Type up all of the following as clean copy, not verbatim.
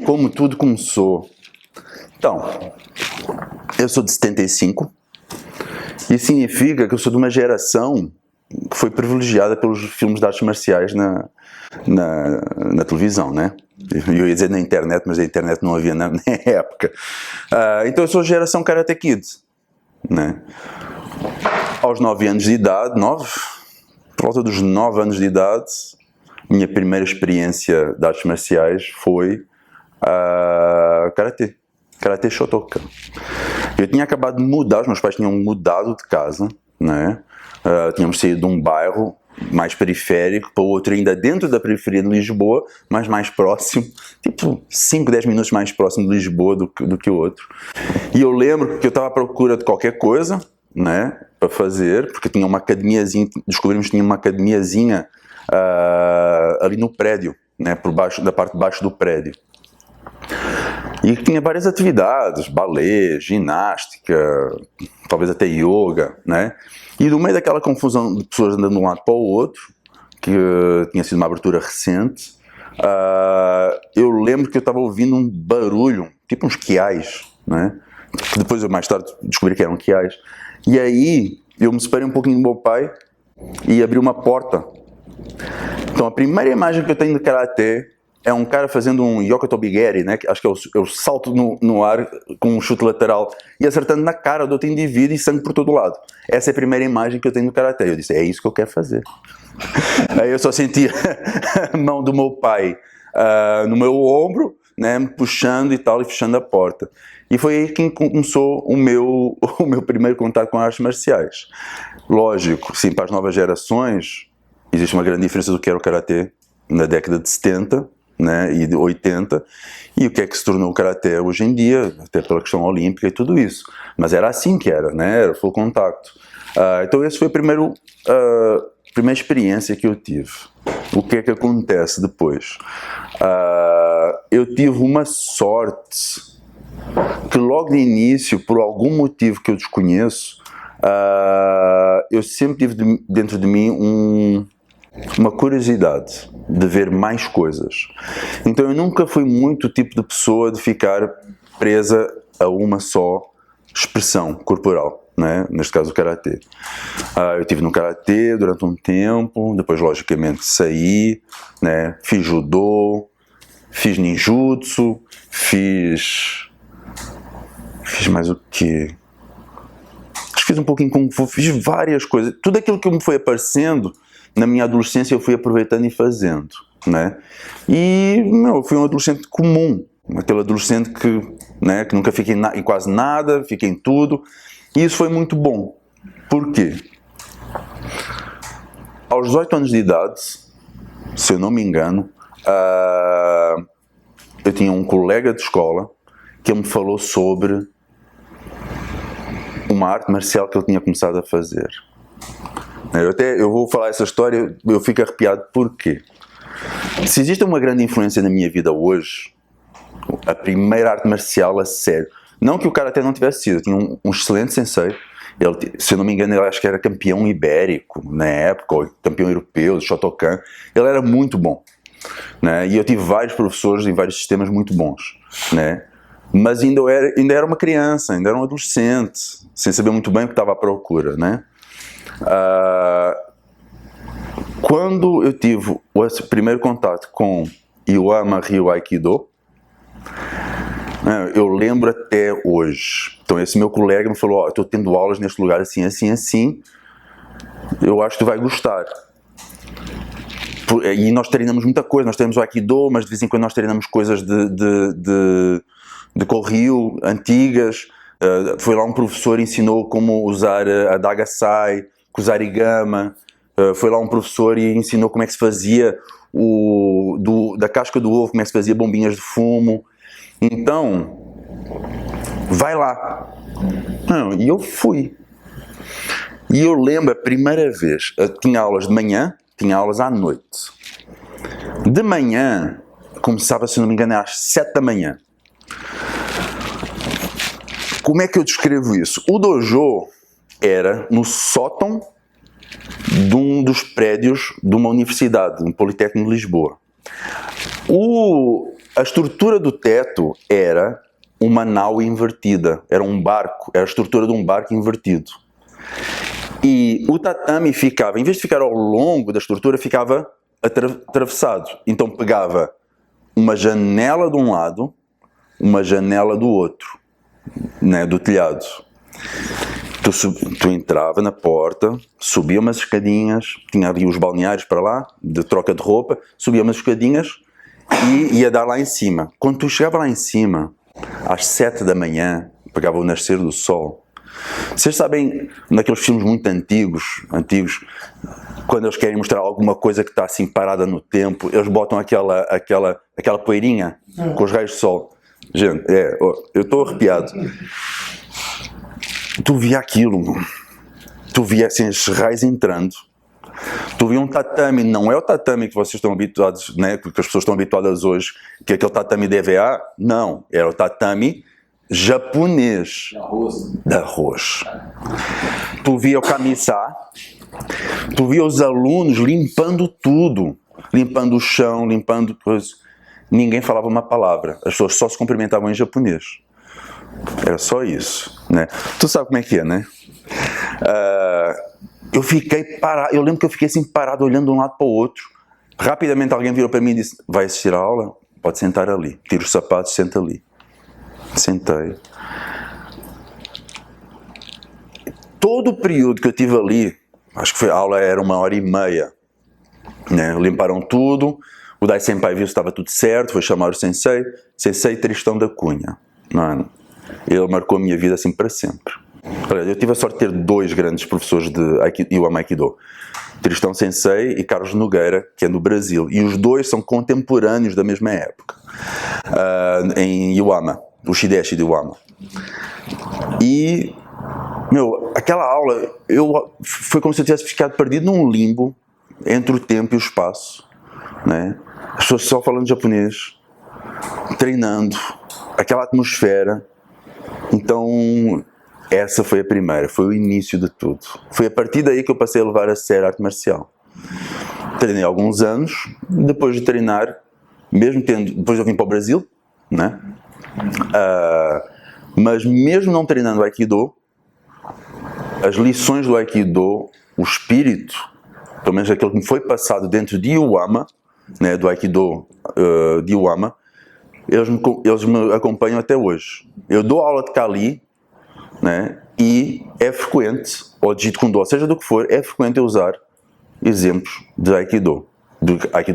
como tudo começou. Então, eu sou de 75 e significa que eu sou de uma geração que foi privilegiada pelos filmes de artes marciais na televisão, né? Eu ia dizer na internet, mas a internet não havia na época. Então eu sou geração Karate Kid, né? Aos 9 anos de idade, por volta dos 9 anos de idade, minha primeira experiência de artes marciais foi Karate Shotokan. Eu tinha acabado de mudar, os meus pais tinham mudado de casa, né? Tínhamos saído de um bairro mais periférico para o outro ainda dentro da periferia de Lisboa, mas mais próximo, tipo 5, 10 minutos mais próximo de Lisboa do que o outro. E eu lembro que eu estava à procura de qualquer coisa, né, para fazer, porque tinha uma academiazinha, descobrimos que tinha uma academiazinha ali no prédio, né, por baixo, da parte de baixo do prédio. E tinha várias atividades, balé, ginástica, talvez até yoga, né? E no meio daquela confusão de pessoas andando de um lado para o outro, que tinha sido uma abertura recente, eu lembro que eu estava ouvindo um barulho, tipo uns quiais, né? Que depois eu mais tarde descobri que eram quiais. E aí eu me separei um pouquinho do meu pai e abri uma porta. Então a primeira imagem que eu tenho de Karate é um cara fazendo um Yokotobigeri, né? Acho que é o salto no ar com um chute lateral e acertando na cara do outro indivíduo e sangue por todo lado. Essa é a primeira imagem que eu tenho no Karate. Eu disse, é isso que eu quero fazer. Aí eu só sentia a mão do meu pai no meu ombro, né? Me puxando e tal, e fechando a porta. E foi aí que começou o meu primeiro contato com artes marciais. Lógico, sim, para as novas gerações, existe uma grande diferença do que era o Karate na década de 70, né, e de 80, e o que é que se tornou o Karate hoje em dia, até pela questão olímpica e tudo isso. Mas era assim que era, né, era full contacto. Então essa foi a primeira experiência que eu tive. O que é que acontece depois? Eu tive uma sorte que logo de início, por algum motivo que eu desconheço, eu sempre tive dentro de mim uma curiosidade de ver mais coisas. Então eu nunca fui muito o tipo de pessoa de ficar presa a uma só expressão corporal, né? Neste caso o Karate. Eu estive no Karate durante um tempo, depois logicamente saí, né? Fiz Judô, fiz Ninjutsu, fiz mais o quê? Fiz um pouquinho Kung Fu, fiz várias coisas. Tudo aquilo que me foi aparecendo na minha adolescência eu fui aproveitando e fazendo, né? E, eu fui um adolescente comum, aquele adolescente que, né, que nunca fica em quase nada, fica em tudo, e isso foi muito bom. Por quê? Aos 18 anos de idade, se eu não me engano, eu tinha um colega de escola que me falou sobre uma arte marcial que ele tinha começado a fazer. Eu vou falar essa história, eu fico arrepiado, porque se existe uma grande influência na minha vida hoje, a primeira arte marcial a sério, não que o Karate não tivesse sido, eu tinha um excelente sensei, ele, se eu não me engano, ele acho que era campeão ibérico na época, ou campeão europeu de Shotokan, ele era muito bom, né? E eu tive vários professores em vários sistemas muito bons, né? Mas ainda era uma criança, ainda era um adolescente, sem saber muito bem o que estava à procura, né? Quando eu tive o primeiro contato com Iwama Ryu Aikido, eu lembro até hoje. Então esse meu colega me falou, estou tendo aulas neste lugar assim, assim, assim, eu acho que tu vai gostar. E nós treinamos muita coisa, nós treinamos o Aikido, mas de vez em quando nós treinamos coisas de Koryu antigas. Foi lá um professor que ensinou como usar a Dagasai, Kusarigama. Foi lá um professor e ensinou como é que se fazia da casca do ovo, como é que se fazia bombinhas de fumo. Então, vai lá. E eu fui. E eu lembro a primeira vez, tinha aulas de manhã, tinha aulas à noite. De manhã, começava, se não me engano, às 7 da manhã. Como é que eu descrevo isso? O dojo era no sótão de um dos prédios de uma universidade, um Politécnico de Lisboa. A estrutura do teto era uma nau invertida, era um barco, era a estrutura de um barco invertido. E o tatame ficava, em vez de ficar ao longo da estrutura, ficava atravessado. Então pegava uma janela de um lado, uma janela do outro, né, do telhado. Tu entrava na porta, subia umas escadinhas, tinha ali os balneários para lá, de troca de roupa, subia umas escadinhas e ia dar lá em cima. Quando tu chegava lá em cima, às 7 da manhã, pegava o nascer do sol. Vocês sabem, naqueles filmes muito antigos, quando eles querem mostrar alguma coisa que está assim parada no tempo, eles botam aquela poeirinha com os raios de sol. Gente, eu estou arrepiado. Tu via aquilo, tu via assim os raios entrando. Tu via um tatame, não é o tatame que vocês estão habituados, né, que as pessoas estão habituadas hoje, que é aquele tatame de EVA, não, era o tatame japonês, de arroz. Tu via o kamisá, tu via os alunos limpando tudo, limpando o chão, limpando coisas. Ninguém falava uma palavra, as pessoas só se cumprimentavam em japonês. Era só isso, né? Tu sabe como é que é, né? Eu fiquei parado, eu lembro que eu fiquei assim parado, olhando de um lado para o outro. Rapidamente alguém virou para mim e disse: vai assistir à aula? Pode sentar ali. Tira os sapatos, senta ali. Sentei. Todo o período que eu tive ali, acho que a aula era 1h30, né? Limparam tudo, o Dai Senpai viu se estava tudo certo, foi chamar o Sensei Tristão da Cunha. Mano, ele marcou a minha vida assim para sempre. Eu tive a sorte de ter 2 grandes professores de Iwama Aikido, Tristão Sensei e Carlos Nogueira, que é no Brasil, e os 2 são contemporâneos da mesma época, em Iwama, o Shideshi de Iwama. E, aquela aula, foi como se eu tivesse ficado perdido num limbo entre o tempo e o espaço, né? As pessoas só falando japonês, treinando, aquela atmosfera. Então, essa foi a primeira, foi o início de tudo. Foi a partir daí que eu passei a levar a sério a arte marcial. Treinei alguns anos, depois de treinar, depois eu vim para o Brasil, né? Mas mesmo não treinando Aikido, as lições do Aikido, o espírito, pelo menos aquilo que me foi passado dentro de Iwama, né, do Aikido de Iwama, eles me acompanham até hoje. Eu dou aula de Kali, né, e é frequente, ou de Jeet Kune Do, seja do que for, é frequente eu usar exemplos de Aikido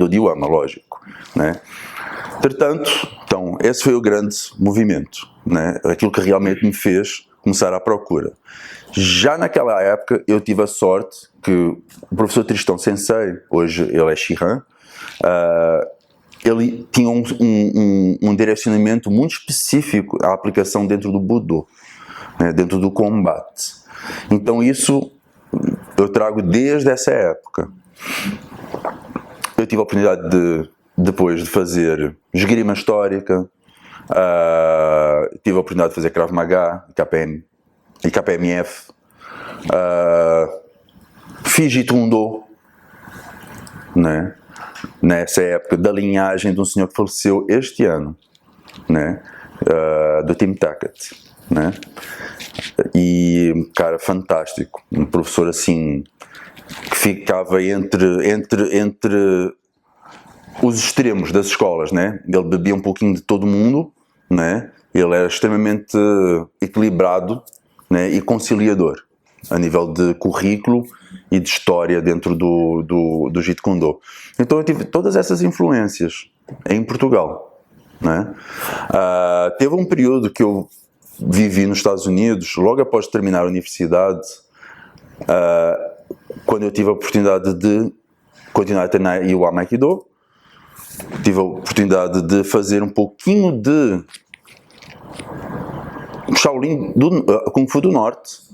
de Iwama, lógico, né. Portanto, então, esse foi o grande movimento, né, aquilo que realmente me fez começar à procura. Já naquela época, eu tive a sorte que o professor Tristão Sensei, hoje ele é Shihan, ele tinha um direcionamento muito específico à aplicação dentro do Budo, né, dentro do combate. Então isso eu trago desde essa época. Eu tive a oportunidade depois de fazer esgrima histórica, tive a oportunidade de fazer Krav Maga, KPMF, fiz Jeet Kune Do, né? Nessa época da linhagem de um senhor que faleceu este ano, né? Do Tim Tackett, né? E cara fantástico, um professor assim que ficava entre os extremos das escolas, né? Ele bebia um pouquinho de todo mundo, né? Ele era extremamente equilibrado, né? E conciliador a nível de currículo e de história dentro do Jeet Kune Do. Então eu tive todas essas influências em Portugal, né? Teve um período que eu vivi nos Estados Unidos, logo após terminar a universidade, quando eu tive a oportunidade de continuar a treinar Iwama Aikido, tive a oportunidade de fazer um pouquinho de Shaolin Kung Fu do Norte,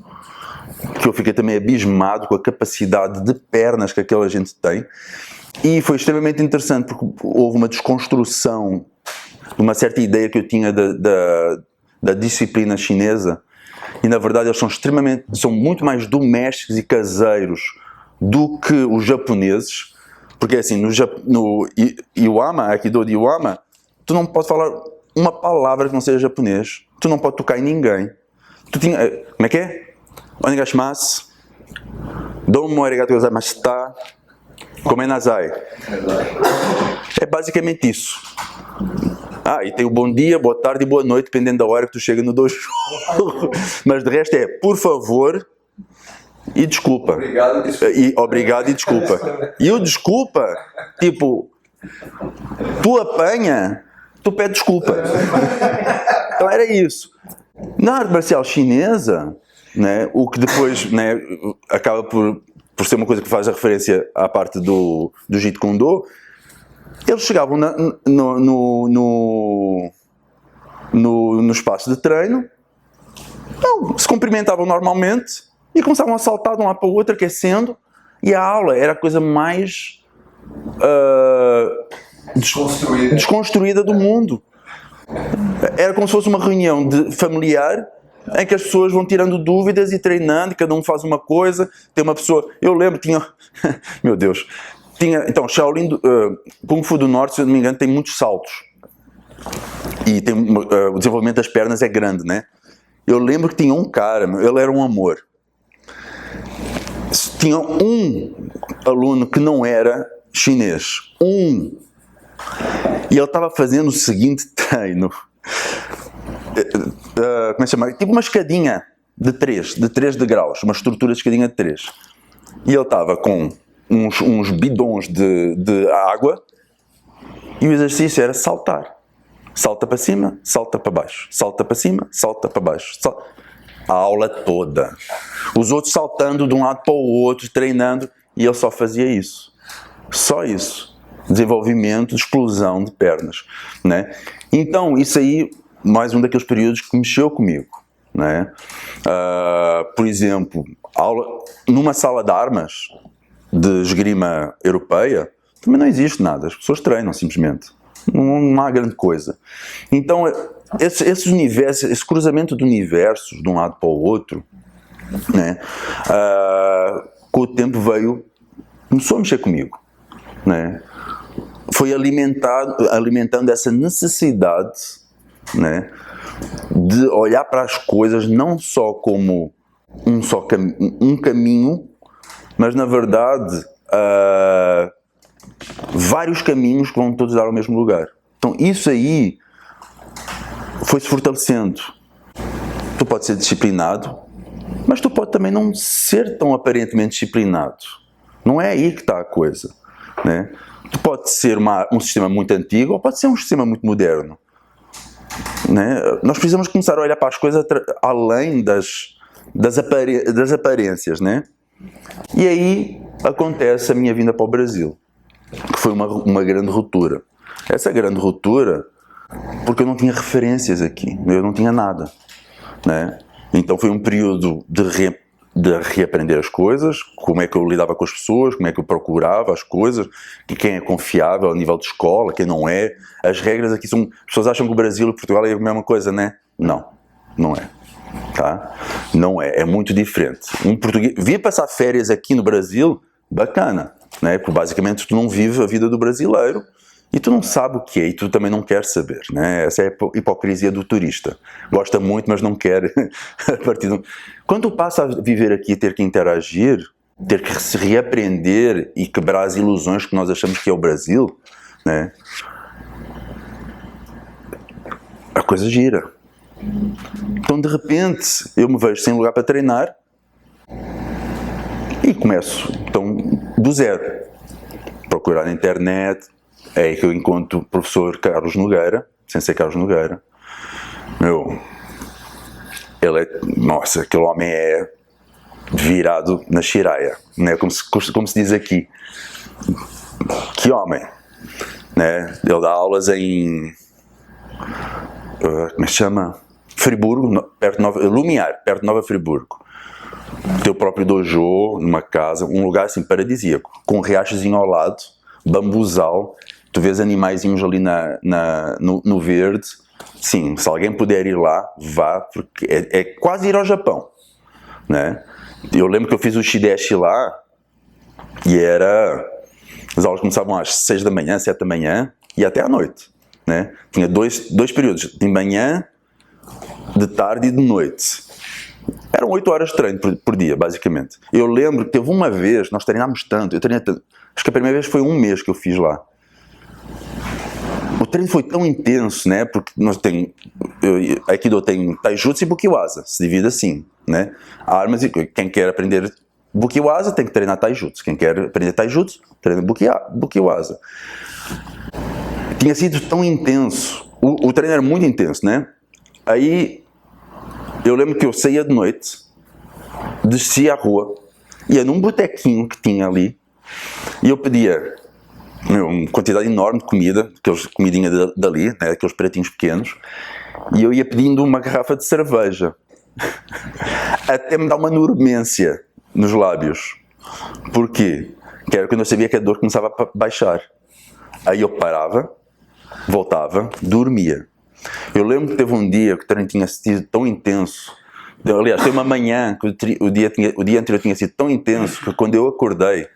que eu fiquei também abismado com a capacidade de pernas que aquela gente tem, e foi extremamente interessante porque houve uma desconstrução de uma certa ideia que eu tinha da disciplina chinesa, e na verdade eles são muito mais domésticos e caseiros do que os japoneses, porque assim, no Iwama, Aikido de Iwama, tu não pode falar uma palavra que não seja japonês, tu não pode tocar em ninguém. Como é que é? Onegashimasu, domo arigatou gozaimashita, gomenazai. É basicamente isso. E tem o bom dia, boa tarde e boa noite, dependendo da hora que tu chega no dojo. Mas de resto é, por favor e desculpa. Obrigado e desculpa. E o desculpa, tipo, tu apanha, tu pede desculpa. Então era isso. Na arte marcial chinesa, né, o que depois, né, acaba por ser uma coisa que faz a referência à parte do Jeet Kune Do, eles chegavam no espaço de treino, então, se cumprimentavam normalmente e começavam a saltar de um lado para o outro, aquecendo, e a aula era a coisa mais desconstruída do mundo. Era como se fosse uma reunião familiar em que as pessoas vão tirando dúvidas e treinando, e cada um faz uma coisa. Tem uma pessoa, eu lembro, meu Deus, então, Shaolin, Kung Fu do Norte, se eu não me engano, tem muitos saltos. E tem, o desenvolvimento das pernas é grande, né? Eu lembro que tinha um cara, ele era um amor. Tinha um aluno que não era chinês. E ele estava fazendo o seguinte treino. Como é que chama? Tipo uma escadinha de 3 degraus. Uma estrutura de escadinha de 3. E ele estava com uns bidões de água. E o exercício era saltar. Salta para cima, salta para baixo. Salta para cima, salta para baixo. A aula toda. Os outros saltando de um lado para o outro, treinando. E ele só fazia isso. Só isso. Desenvolvimento, de explosão de pernas, né? Então, isso aí, mais um daqueles períodos que mexeu comigo, né? Por exemplo, numa sala de armas de esgrima europeia, também não existe nada, as pessoas treinam simplesmente, não há grande coisa. Então, esses universos, esse cruzamento de universos de um lado para o outro, né? Com o tempo começou a mexer comigo, né? Foi alimentando essa necessidade, né, de olhar para as coisas não só como um caminho, mas na verdade vários caminhos que vão todos dar ao mesmo lugar. Então isso aí foi-se fortalecendo. Tu pode ser disciplinado, mas tu pode também não ser tão aparentemente disciplinado. Não é aí que está a coisa, né? Tu pode ser um sistema muito antigo ou pode ser um sistema muito moderno, né? Nós precisamos começar a olhar para as coisas além das aparências, né? E aí acontece a minha vinda para o Brasil, que foi uma grande ruptura. Essa grande ruptura, porque eu não tinha referências aqui, eu não tinha nada, né? Então foi um período de reaprender as coisas, como é que eu lidava com as pessoas, como é que eu procurava as coisas, quem é confiável a nível de escola, quem não é. As regras aqui são... As pessoas acham que o Brasil e Portugal é a mesma coisa, né? Não, não é. Tá? Não é, é muito diferente. Um português... Vir passar férias aqui no Brasil, bacana, né? Porque basicamente tu não vives a vida do brasileiro e tu não sabes o que é e tu também não queres saber, né? Essa é a hipocrisia do turista. Gosta muito, mas não quer. Quando tu passa a viver aqui e ter que interagir, ter que se reaprender e quebrar as ilusões que nós achamos que é o Brasil, né? A coisa gira. Então, de repente, eu me vejo sem lugar para treinar e começo, então, do zero. Procurar na internet. É aí que eu encontro o professor Carlos Nogueira, Sensei Carlos Nogueira. Ele é... Nossa, aquele homem é virado na chiraia, né? Como se diz aqui. Que homem, né? Ele dá aulas em... como é que se chama? Friburgo, perto de Lumiar, perto de Nova Friburgo. Teu próprio dojo, numa casa, um lugar assim paradisíaco, com um riachozinho ao lado, bambuzal. Tu vês animaizinhos ali no verde. Sim, se alguém puder ir lá, vá, porque é quase ir ao Japão, né? Eu lembro que eu fiz o Shideshi lá e as aulas começavam às 6 da manhã, 7 da manhã e até à noite. né? Tinha dois períodos, de manhã, de tarde e de noite. Eram 8 horas de treino por dia, basicamente. Eu lembro que teve uma vez, nós treinámos tanto, eu treinei tanto, acho que a primeira vez foi 1 mês que eu fiz lá. O treino foi tão intenso, né? Porque Aikido tem Taijutsu e Bukiwaza, se divide assim, né? Armas e quem quer aprender Bukiwaza tem que treinar Taijutsu. Quem quer aprender Taijutsu, treina Bukiwaza. Tinha sido tão intenso, o treino era muito intenso, né? Aí eu lembro que eu saía de noite, descia a rua, ia num botequinho que tinha ali e eu pedia uma quantidade enorme de comida, aqueles comidinha dali, né, aqueles pratinhos pequenos, e eu ia pedindo uma garrafa de cerveja até me dar uma dormência nos lábios. Porquê? Que era quando eu sabia que a dor começava a baixar. Aí eu parava, voltava, dormia. Eu lembro que teve um dia que o treino tinha sido tão intenso. Aliás, foi uma manhã que o dia anterior tinha sido tão intenso que quando eu acordei,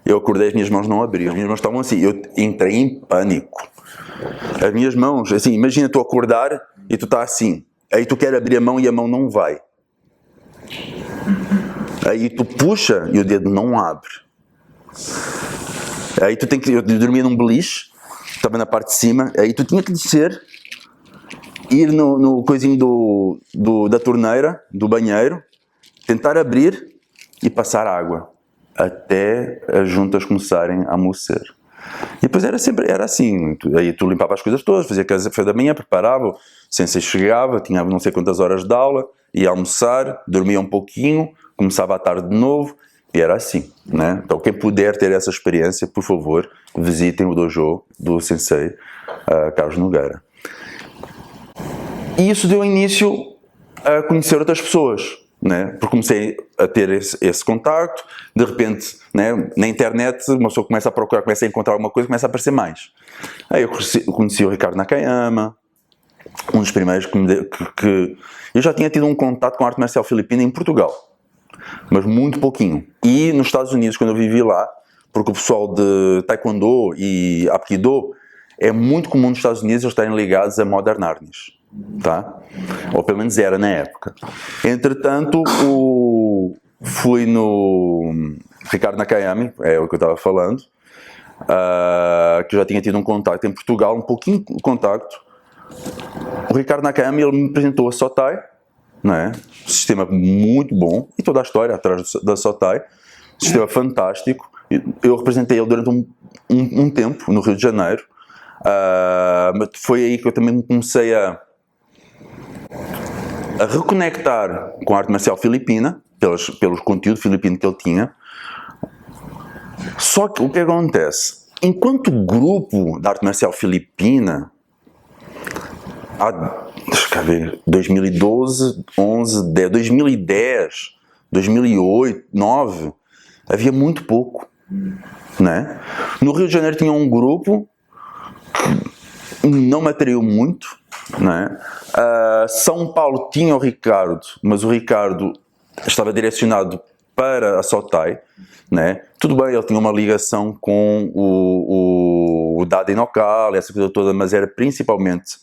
as minhas mãos não abriam. As minhas mãos estavam assim. Eu entrei em pânico. As minhas mãos, assim, imagina tu acordar e tu estás assim. Aí tu queres abrir a mão e a mão não vai. Aí tu puxa e o dedo não abre. Aí tu tem que... Eu dormia num beliche, estava na parte de cima, aí tu tinha que descer, ir no coisinho da torneira, do banheiro, tentar abrir e passar água, até as juntas começarem a amolecer. E depois era assim, aí tu limpava as coisas todas, fazia café da manhã, preparava, o sensei chegava, tinha não sei quantas horas de aula, ia almoçar, dormia um pouquinho, começava à tarde de novo, e era assim, né? Então quem puder ter essa experiência, por favor, visitem o dojo do sensei Carlos Nogueira. E isso deu início a conhecer outras pessoas, né? Porque comecei a ter esse contacto, de repente, né, na internet, uma pessoa começa a procurar, começa a encontrar alguma coisa, começa a aparecer mais. Aí eu conheci o Ricardo Nakayama, um dos primeiros que eu já tinha tido um contato com a arte marcial filipina em Portugal, mas muito pouquinho. E nos Estados Unidos, quando eu vivi lá, porque o pessoal de Taekwondo e Aikido é muito comum nos Estados Unidos eles estarem ligados a Modern Arnis, tá? Ou pelo menos era na época. Entretanto, fui no Ricardo Nakayama, é o que eu estava falando, que eu já tinha tido um contacto em Portugal, um pouquinho de contacto. O Ricardo Nakayama, ele me apresentou a Sotai, né? Sistema muito bom, e toda a história atrás da Sotai, sistema fantástico. Eu representei ele durante um tempo no Rio de Janeiro. Foi aí que eu também comecei a reconectar com a arte marcial filipina, pelo conteúdo filipino que ele tinha. Só que o que acontece? Enquanto grupo da arte marcial filipina, deixa eu ver, 2012, 11, 10, 2010, 2008, 2009, havia muito pouco, né? No Rio de Janeiro tinha um grupo que não me atraiu muito, né? São Paulo tinha o Ricardo, mas o Ricardo estava direcionado para a Sotai, né? Tudo bem, ele tinha uma ligação com o Dada Inokal, essa coisa toda, mas era principalmente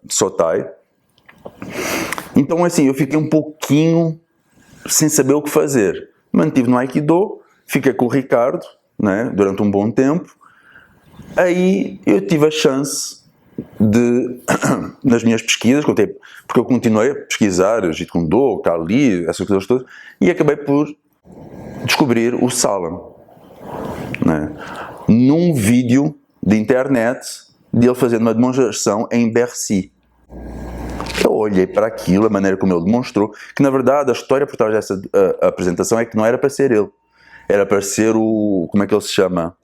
Sotai. Então assim, eu fiquei um pouquinho sem saber o que fazer. Mantive no Aikido, fiquei com o Ricardo, né, durante um bom tempo. Aí eu tive a chance de, nas minhas pesquisas, porque eu continuei a pesquisar Jeet Kune Do, Kali, essas coisas todas, e acabei por descobrir o Salam, né, num vídeo de internet de ele fazendo uma demonstração em Bercy. Eu olhei para aquilo, a maneira como ele demonstrou, que na verdade a história por trás dessa apresentação é que não era para ser ele, era para ser como é que ele se chama?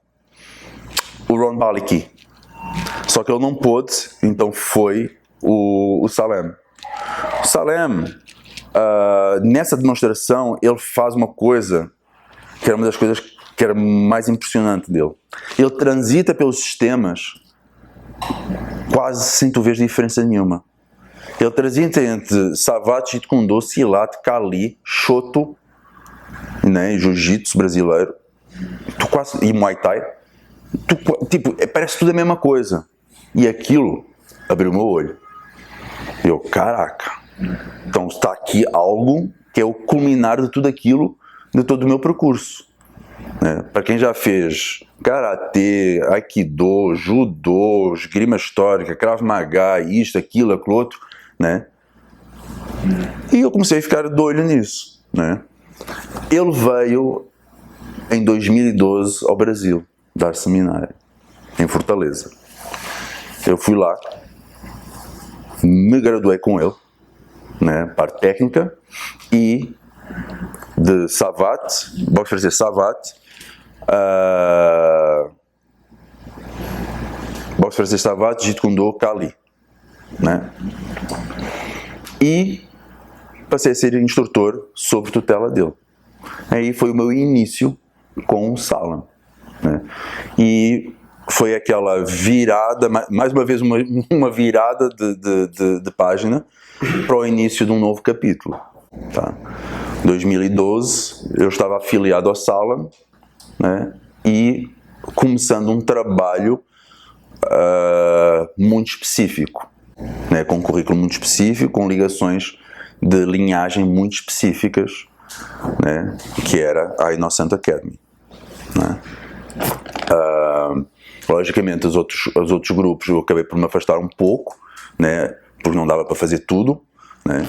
O Ron Baliki. Só que ele não pôde, então foi o Salam. O Salam, nessa demonstração, ele faz uma coisa que era uma das coisas que era mais impressionante dele. Ele transita pelos sistemas quase sem tu ver diferença nenhuma. Ele transita entre Savate, Jeet Kune Do, Silat, Kali, Shoto, né, Jiu-Jitsu brasileiro, e Muay Thai. Tipo, parece tudo a mesma coisa. E aquilo abriu o meu olho. Eu, caraca, então está aqui algo que é o culminar de tudo aquilo, de todo o meu percurso. Né? Para quem já fez karatê, aikido, judô, esgrima histórica, krav maga, isto, aquilo, aquilo outro, né? E eu comecei a ficar de olho nisso, né? Ele veio em 2012 ao Brasil, dar seminário, em Fortaleza. Eu fui lá, me graduei com ele, né, parte técnica, e de Savate, boxe francês Savate, boxe francês Savate, Jeet Kune Do, Kali, né? E passei a ser instrutor sob tutela dele. Aí foi o meu início com o Salem, né? E foi aquela virada, mais uma vez uma virada de página para o início de um novo capítulo. Tá? 2012 eu estava afiliado ao Salem, né? E começando um trabalho muito específico, né? Com um currículo muito específico, com ligações de linhagem muito específicas, né? Que era a Innocent Academy, né? Logicamente os outros grupos eu acabei por me afastar um pouco, né? Porque não dava para fazer tudo, né?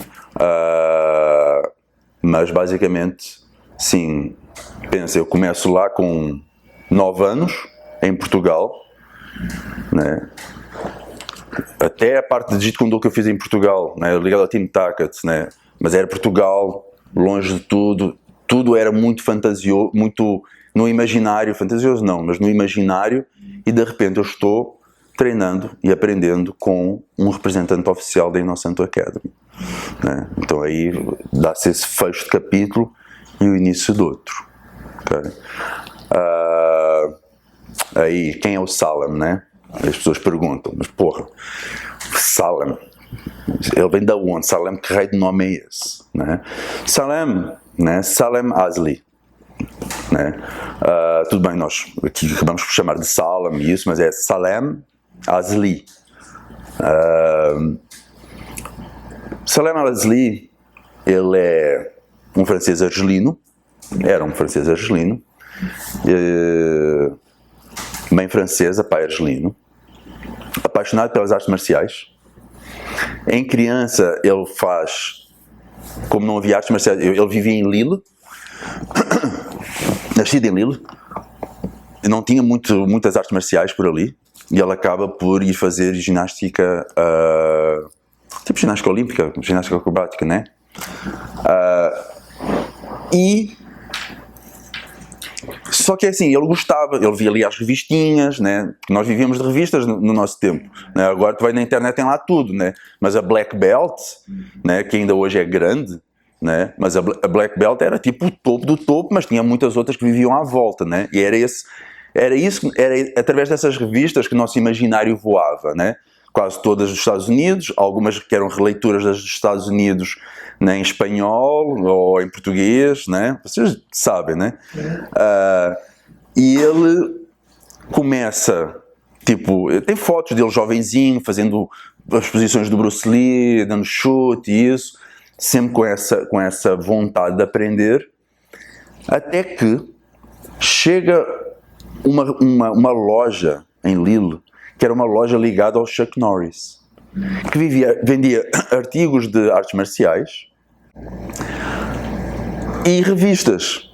Mas basicamente, sim, pensa, eu começo lá com 9 anos, em Portugal, né? Até a parte de Jeet Kune Do que eu fiz em Portugal, né? Ligado ao Team Takat, né? Mas era Portugal, longe de tudo, tudo era muito fantasioso, muito no imaginário, fantasioso não, mas no imaginário, e de repente eu estou treinando e aprendendo com um representante oficial da Innocent Academy, né? Então aí dá-se esse fecho de capítulo e o início do outro. Okay? Aí, quem é o Salem, né? As pessoas perguntam, mas porra, Salem, ele vem da onde? Salem, que raio de nome é esse? Né? Salem, né? Salem Azli. Né? Tudo bem, nós aqui acabamos por chamar de Salem e isso, mas é Salem Azli. Salem Azli, ele é um francês argelino, era um francês argelino, mãe francesa, pai argelino, apaixonado pelas artes marciais. Em criança ele faz, como não havia artes marciais, ele vivia em Lille, nascido em Lille, não tinha muitas artes marciais por ali, e ele acaba por ir fazer ginástica, tipo ginástica olímpica, ginástica acrobática, né? Só que assim, ele gostava, ele via ali as revistinhas, né? Nós vivíamos de revistas no nosso tempo, né? Agora tu vai na internet, tem lá tudo, né? Mas a Black Belt, né? Que ainda hoje é grande, né? Mas a Black Belt era tipo o topo do topo, mas tinha muitas outras que viviam à volta, né? E era através dessas revistas que o nosso imaginário voava, né? Quase todas dos Estados Unidos, algumas que eram releituras das dos Estados Unidos, né, em espanhol ou em português, né? Vocês sabem, né? E ele começa, tipo, tem fotos dele jovenzinho, fazendo as posições do Bruce Lee, dando chute e isso, sempre com essa vontade de aprender, até que chega uma loja em Lille, que era uma loja ligada ao Chuck Norris, que vendia artigos de artes marciais e revistas.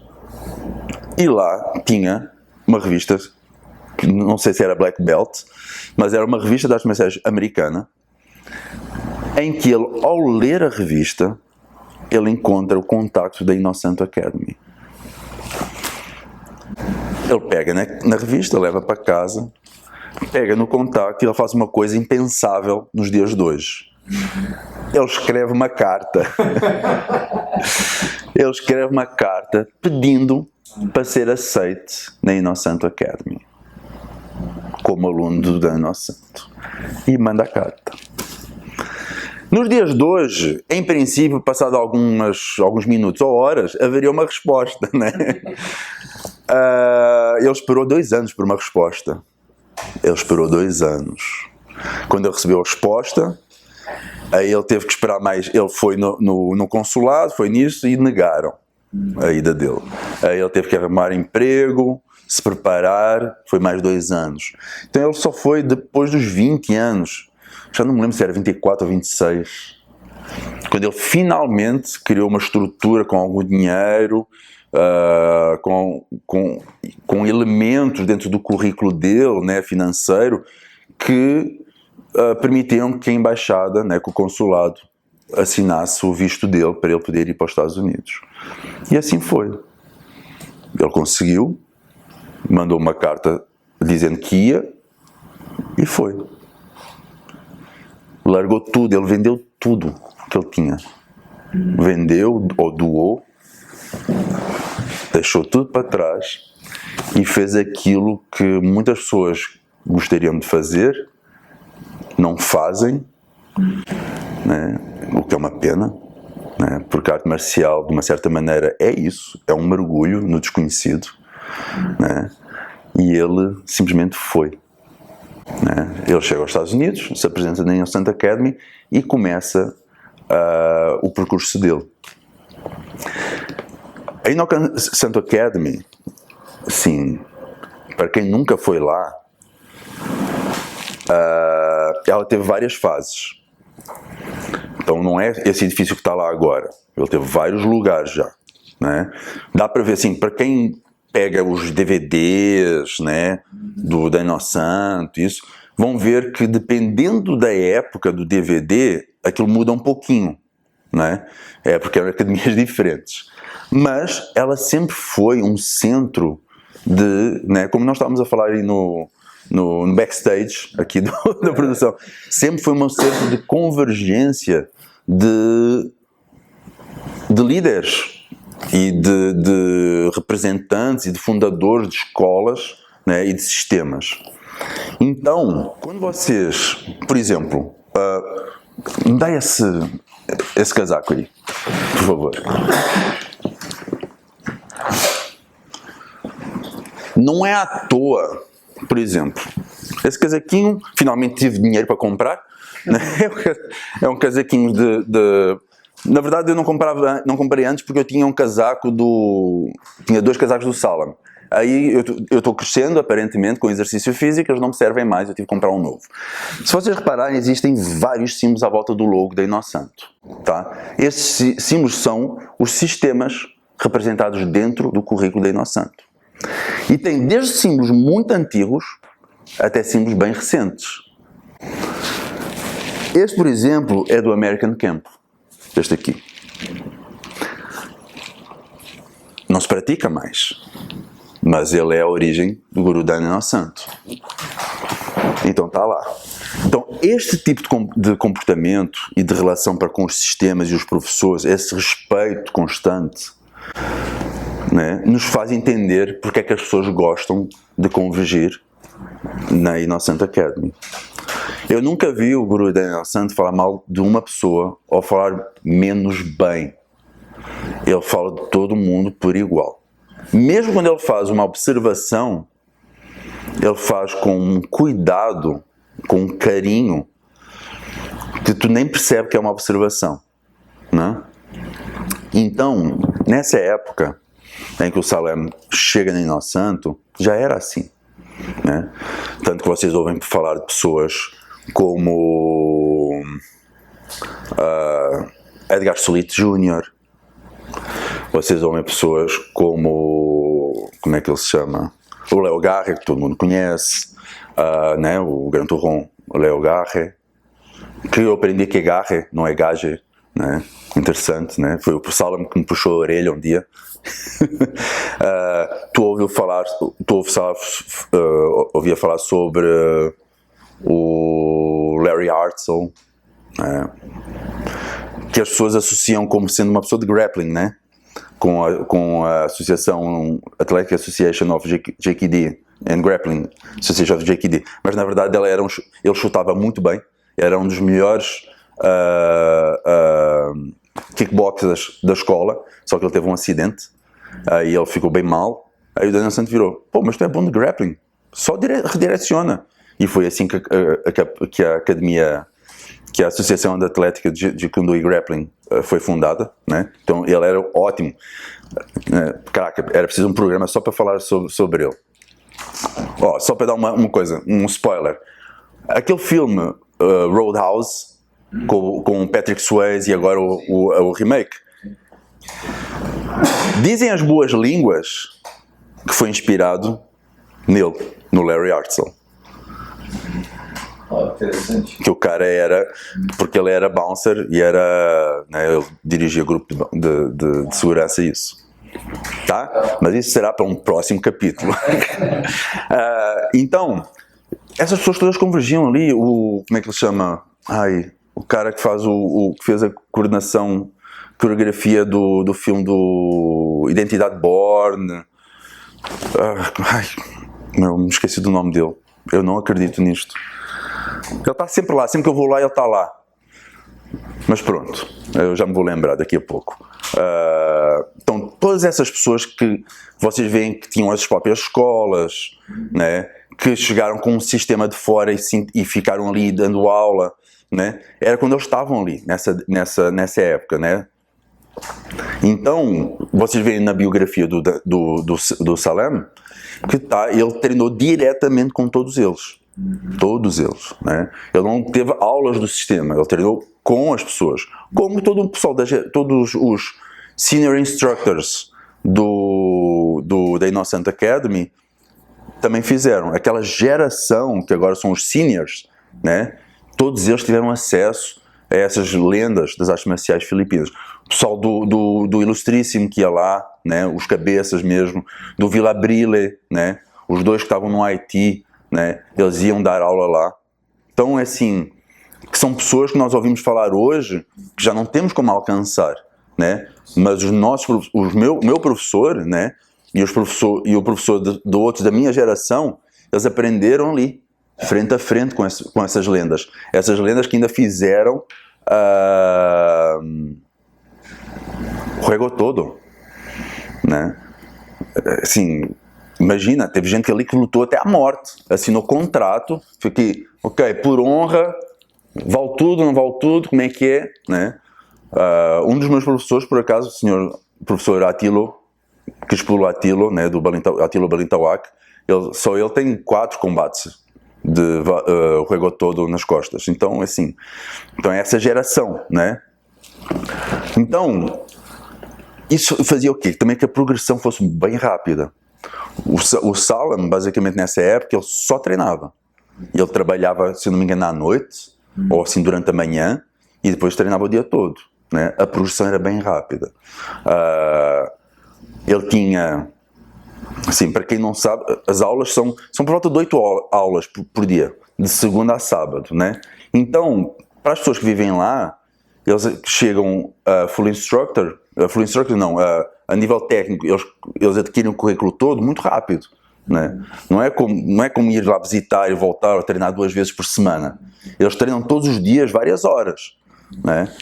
E lá tinha uma revista, que não sei se era Black Belt, mas era uma revista de artes marciais americana, em que ele, ao ler a revista, ele encontra o contacto da Innocent Academy. Ele pega na revista, leva para casa, pega no contacto e ele faz uma coisa impensável nos dias de hoje. Ele escreve uma carta. Ele escreve uma carta pedindo para ser aceite na Innocent Academy, como aluno da Innocent. E manda a carta. Nos dias de hoje, em princípio, passado alguns minutos ou horas, haveria uma resposta, né? Ele esperou 2 anos por uma resposta. Ele esperou 2 anos. Quando ele recebeu a resposta, aí ele teve que esperar mais. Ele foi no consulado, foi nisso e negaram a ida dele. Aí ele teve que arrumar emprego, se preparar, foi mais 2 anos. Então ele só foi depois dos 20 anos, já não me lembro se era 24 ou 26, quando ele finalmente criou uma estrutura com algum dinheiro, com elementos dentro do currículo dele, né, financeiro, que permitiam que a embaixada, né, que o consulado, assinasse o visto dele para ele poder ir para os Estados Unidos. E assim foi. Ele conseguiu, mandou uma carta dizendo que ia e foi. Largou tudo, ele vendeu tudo que ele tinha. Vendeu ou doou, deixou tudo para trás e fez aquilo que muitas pessoas gostariam de fazer, não fazem, né? O que é uma pena, né? Porque a arte marcial, de uma certa maneira, é isso, é um mergulho no desconhecido, né? E ele simplesmente foi. Né? Ele chega aos Estados Unidos, se apresenta na Innocent Academy e começa o percurso dele. A Innocent Academy, sim, para quem nunca foi lá, ela teve várias fases. Então não é esse edifício que está lá agora. Ele teve vários lugares já. Né? Dá para ver, assim, para quem pega os DVDs, né, da Innocent, isso, vão ver que dependendo da época do DVD, aquilo muda um pouquinho, né? É porque eram academias diferentes. Mas ela sempre foi um centro de, né, como nós estávamos a falar aí no backstage aqui da produção, sempre foi um centro de convergência de líderes e de representantes e de fundadores de escolas, né, e de sistemas. Então, quando vocês, por exemplo, me dá esse casaco aí, por favor. Não é à toa, por exemplo, esse casaquinho, finalmente tive dinheiro para comprar, né? É um casaquinho na verdade eu não comprei antes porque eu tinha um casaco tinha 2 casacos do Salem. Aí eu estou crescendo, aparentemente, com exercício físico, eles não me servem mais, eu tive que comprar um novo. Se vocês repararem, existem vários símbolos à volta do logo da Innocent, tá? Esses símbolos são os sistemas representados dentro do currículo da Innocent. E tem desde símbolos muito antigos até símbolos bem recentes. Este, por exemplo, é do American Camp. Este aqui. Não se pratica mais. Mas ele é a origem do Guru da Innocent. Então está lá. Então este tipo de comportamento e de relação para com os sistemas e os professores, esse respeito constante, né, nos faz entender porque é que as pessoas gostam de convergir na Innocent Academy. Eu nunca vi o Guru da Innocent falar mal de uma pessoa ou falar menos bem. Ele fala de todo mundo por igual. Mesmo quando ele faz uma observação, ele faz com um cuidado, com um carinho, que tu nem percebe que é uma observação, né? Então, nessa época em que o Salem chega na Innocent, já era assim, né? Tanto que vocês ouvem falar de pessoas como Edgar Solito Jr., vocês ouvem pessoas como é que ele se chama? O Leo Garre, que todo mundo conhece, né? O Gran Turron, o Leo Garre, que eu aprendi que é Garre, não é Gage, né? Interessante, né? Foi o Salem que me puxou a orelha um dia. Ouvia falar sobre o Larry Hartzell, né? Que as pessoas associam como sendo uma pessoa de grappling, né? Com a associação Athletic Association of JKD and Grappling Association of JKD, mas na verdade ele chutava muito bem, era um dos melhores kickboxers da escola, só que ele teve um acidente, aí ele ficou bem mal, aí o Daniel Santos virou, pô, mas tu é bom de grappling, só redireciona. E foi assim que a academia, que a Associação de Atlética de Jeet Kune Do e Grappling foi fundada, né? Então ele era ótimo. Caraca, era preciso um programa só para falar sobre ele. Só para dar uma coisa, um spoiler. Aquele filme Roadhouse, com Patrick Swayze e agora o remake, dizem as boas línguas que foi inspirado nele, no Larry Hartsell. Interessante. Que o cara era, porque ele era bouncer e era, né, ele dirigia grupo de segurança e isso. Tá? Mas isso será para um próximo capítulo. Então, essas pessoas todas convergiam ali. Como é que ele chama? O cara que faz que fez a coreografia do filme do Identidade Born. Me esqueci do nome dele. Eu não acredito nisto. Ele está sempre lá, sempre que eu vou lá ele está lá. Mas pronto, eu já me vou lembrar daqui a pouco. Então, todas essas pessoas que vocês veem que tinham as próprias escolas, né, que chegaram com um sistema de fora e ficaram ali dando aula, né, era quando eles estavam ali, nessa época, né. Então, vocês veem na biografia do Salem que ele treinou diretamente com todos eles. Todos eles, né? Ele não teve aulas do sistema, ele treinou com as pessoas, como todo o pessoal, todos os senior instructors da Innocent Academy também fizeram. Aquela geração que agora são os seniors, né? Todos eles tiveram acesso a essas lendas das artes marciais filipinas. O pessoal do Ilustríssimo que ia lá, né? Os cabeças mesmo, do Villabrile, né? Os dois que estavam no Haiti, né? Eles iam dar aula lá. Então, é assim, que são pessoas que nós ouvimos falar hoje, que já não temos como alcançar, né? Mas o meu professor, né? E o professor de outros da minha geração, eles aprenderam ali, frente a frente com essas lendas. Essas lendas que ainda fizeram o Rego todo, né? Assim, imagina, teve gente ali que lutou até a morte, assinou contrato, fiquei, ok, por honra, vale tudo, não vale tudo, como é que é, né? Um dos meus professores, por acaso, o senhor professor Attilo, que expulou Attilo, né, do Attilo Balintawak, só ele tem 4 combates de Rego todo nas costas. Então, assim, então é essa geração, né? Então, isso fazia o quê? Também que a progressão fosse bem rápida. O Salem, basicamente nessa época, ele só treinava. Ele trabalhava, se não me engano, à noite, ou assim durante a manhã, e depois treinava o dia todo, né? A progressão era bem rápida. Ele tinha, assim, para quem não sabe, as aulas são por volta de 8 aulas por dia, de segunda a sábado, né? Então, para as pessoas que vivem lá, eles chegam a full instructor não, a nível técnico, eles adquirem o currículo todo muito rápido, né? Não é como ir lá visitar e voltar ou treinar 2 vezes por semana. Eles treinam todos os dias, várias horas, né?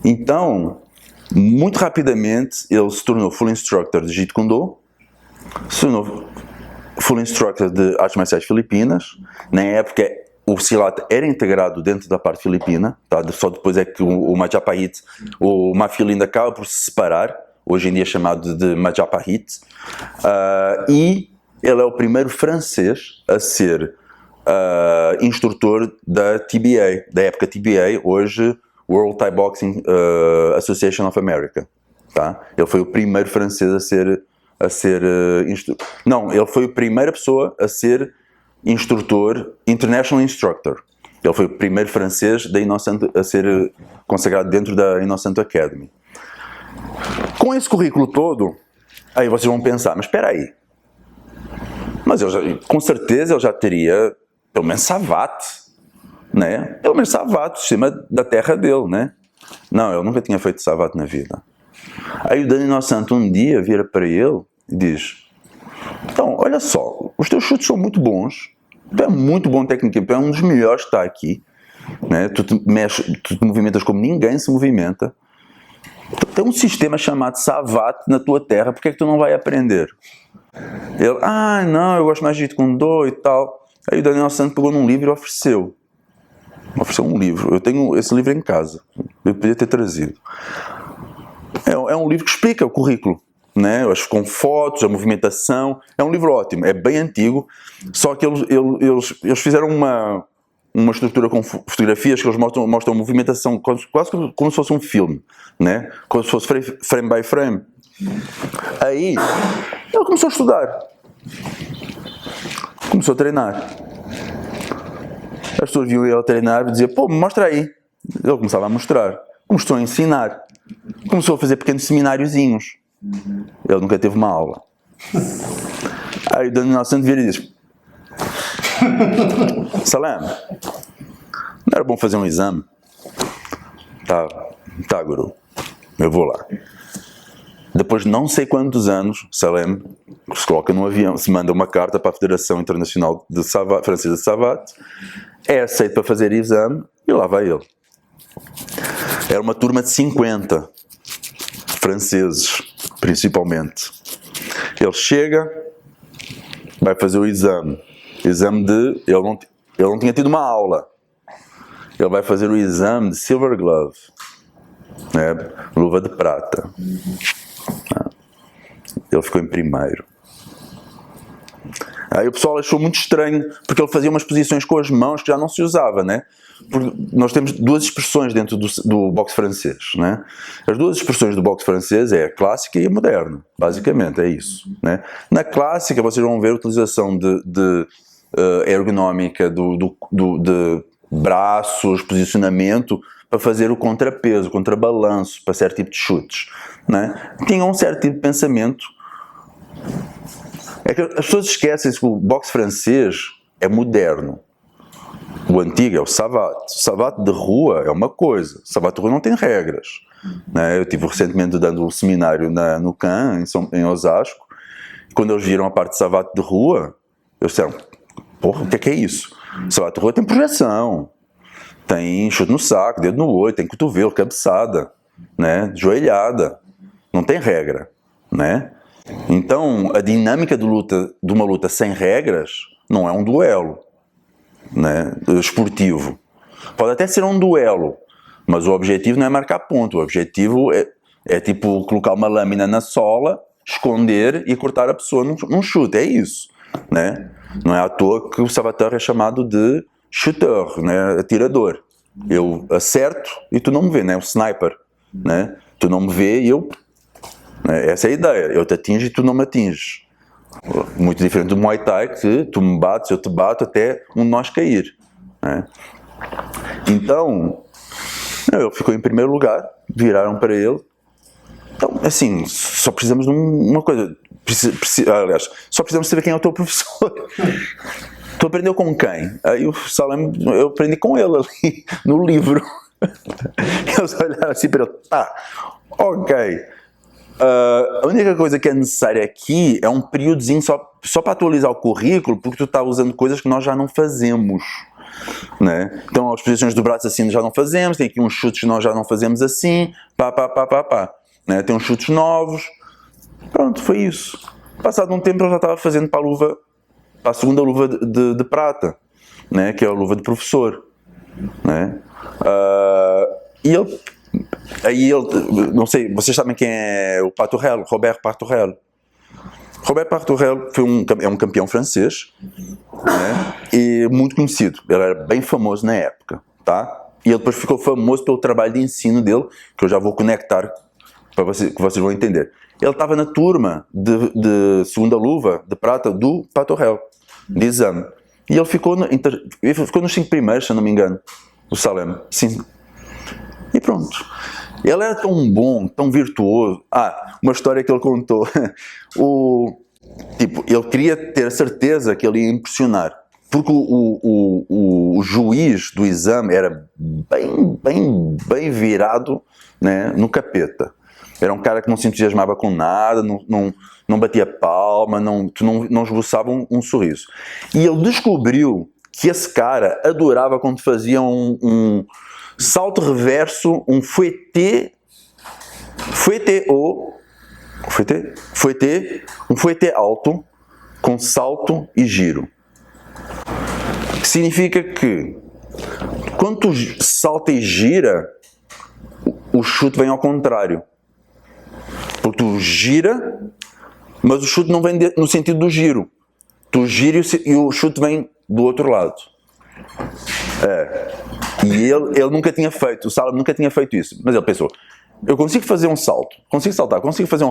Então, muito rapidamente, ele se tornou full instructor de Jeet Kune Do, se tornou full instructor de artes marciais filipinas. Na época, o Silat era integrado dentro da parte filipina, tá? Só depois é que o Majapahit, o Mafia acaba por se separar, hoje em dia chamado de Majapahit, e ele é o primeiro francês a ser instrutor da TBA, da época TBA, hoje World Thai Boxing Association of America, tá? Ele foi o primeiro francês ele foi a primeira pessoa a ser instrutor, International Instructor. Ele foi o primeiro francês a ser consagrado dentro da Innocent Academy. Com esse currículo todo, aí vocês vão pensar, mas espera aí, mas com certeza ele já teria pelo menos Savat, né? Pelo menos Savat, o sistema da terra dele, né? Não, ele nunca tinha feito Savat na vida. Aí o Dani Innocent um dia vira para ele e diz: então, olha só, os teus chutes são muito bons, tu é muito bom tecnicamente, tu é um dos melhores que está aqui, né? Tu te movimentas como ninguém se movimenta, tu tem um sistema chamado Savat na tua terra, porque é que tu não vai aprender? Ele, não, eu gosto mais de Jeet Kune Do e tal. Aí o Daniel Santos pegou num livro e ofereceu um livro. Eu tenho esse livro em casa, eu podia ter trazido. É um livro que explica o currículo, né? Com fotos, a movimentação. É um livro ótimo, é bem antigo, só que eles fizeram uma estrutura com fotografias que eles mostram a movimentação quase como se fosse um filme, né? Como se fosse frame by frame. Aí ele começou a estudar, começou a treinar. As pessoas viam ele treinar e diziam, pô, mostra aí. Ele começava a mostrar, começou a ensinar, começou a fazer pequenos semináriozinhos. Ele nunca teve uma aula. Aí o Daniel Santos vira e diz, Salem, não era bom fazer um exame? Tá, guru, eu vou lá. Depois de não sei quantos anos, Salem se coloca num avião, se manda uma carta para a Federação Internacional Francesa de Savate, é aceito para fazer exame e lá vai ele. Era uma turma de 50 franceses, principalmente. Ele chega, vai fazer o exame. Ele não tinha tido uma aula. Ele vai fazer o exame de Silver Glove, né? Luva de prata. Ele ficou em primeiro. Aí o pessoal achou muito estranho, porque ele fazia umas posições com as mãos que já não se usava, né? Porque nós temos duas expressões dentro do boxe francês, né? As duas expressões do boxe francês é a clássica e a moderna, basicamente, é isso, né? Na clássica vocês vão ver a utilização de ergonómica de braços, posicionamento, para fazer o contrapeso, o contrabalanço, para certo tipo de chutes, né? Tinha um certo tipo de pensamento. É que as pessoas esquecem que o boxe francês é moderno. O antigo é o savate. O savate de rua é uma coisa. O savate de rua não tem regras, né? Eu estive recentemente dando um seminário no CAN, em Osasco. Quando eles viram a parte de savate de rua, eles disseram, porra, o que é isso? O savate de rua tem projeção, tem chute no saco, dedo no olho, tem cotovelo, cabeçada, né? Joelhada. Não tem regra, né? Então, a dinâmica de uma luta sem regras não é um duelo, né, esportivo. Pode até ser um duelo, mas o objetivo não é marcar ponto. O objetivo é tipo colocar uma lâmina na sola, esconder e cortar a pessoa num chute. É isso, né? Não é à toa que o Sabateur é chamado de shooter, né, atirador. Eu acerto e tu não me vê, né? O sniper, né? Tu não me vê e eu... Essa é a ideia, eu te atingo e tu não me atinges. Muito diferente do Muay Thai, que tu me bates, eu te bato até um de nós cair, né? Então, ele ficou em primeiro lugar, viraram para ele. Então, assim, só precisamos de uma coisa. Aliás, só precisamos saber quem é o teu professor. Tu aprendeu com quem? Aí o Salem, eu aprendi com ele ali, no livro. Eles olharam assim para ele, ok. A única coisa que é necessária aqui é um períodozinho só para atualizar o currículo, porque tu está usando coisas que nós já não fazemos, né? Então as posições do braço assim já não fazemos, tem aqui uns chutes que nós já não fazemos assim, né? Tem uns chutes novos. Pronto, foi isso. Passado um tempo eu já estava fazendo para a segunda luva de prata, né? Que é a luva de professor, né? Aí ele, não sei, vocês sabem quem é o Paturel, Robert Paturel. Robert Paturel é um campeão francês, né, e muito conhecido. Ele era bem famoso na época, tá? E ele depois ficou famoso pelo trabalho de ensino dele, que eu já vou conectar para vocês, que vocês vão entender. Ele estava na turma de segunda luva de prata do Paturel, de exame. E ele ficou nos 5 primeiros, se eu não me engano, o Salem. Sim. E pronto. Ele era tão bom, tão virtuoso. Uma história que ele contou. Ele queria ter a certeza que ele ia impressionar. Porque o juiz do exame era bem virado, né, no capeta. Era um cara que não se entusiasmava com nada, não batia palma, não esboçava um sorriso. E ele descobriu que esse cara adorava quando fazia um salto reverso, um fouetté alto, com salto e giro. Significa que quando tu salta e gira, o chute vem ao contrário. Porque tu gira, mas o chute não vem no sentido do giro. Tu gira e o chute vem do outro lado. E ele nunca tinha feito, o Salem nunca tinha feito isso. Mas ele pensou, eu consigo fazer um salto, consigo saltar, consigo fazer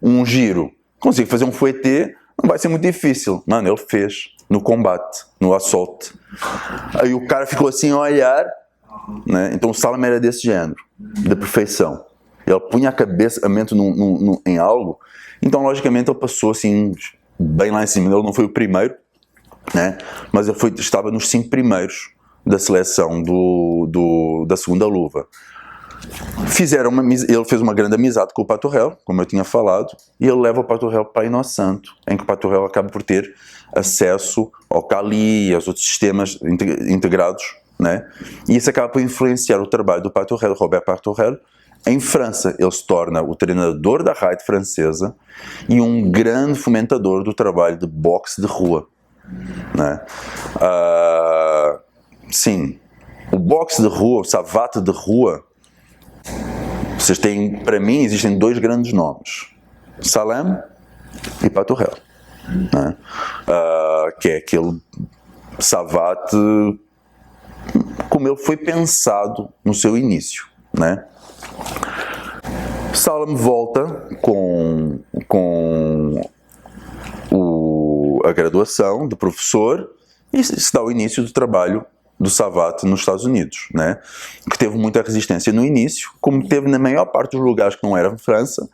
um giro, consigo fazer um fouetté, não vai ser muito difícil. Mano, ele fez no combate, no assault. Aí o cara ficou assim a olhar, né? Então o Salem era desse género, da perfeição. Ele punha a mente em algo, então logicamente ele passou assim, bem lá em cima. Ele não foi o primeiro, né? Mas ele estava nos 5 primeiros da seleção da segunda luva. Ele fez uma grande amizade com o Pato Real, como eu tinha falado, e ele leva o Pato Real para Inocente Santo, em que o Pato Real acaba por ter acesso ao Kali e aos outros sistemas integrados, né? E isso acaba por influenciar o trabalho do Pato Real, Robert Pato Real. Em França, ele se torna o treinador da raid francesa e um grande fomentador do trabalho de boxe de rua, né? Sim, o boxe de rua, o savate de rua, vocês têm, para mim, existem 2 grandes nomes: Salem e Pato Real, né? Que é aquele savate como ele foi pensado no seu início, né? Salem volta com a graduação de professor e se dá o início do trabalho do savate nos Estados Unidos, né? Que teve muita resistência no início, como teve na maior parte dos lugares que não era França.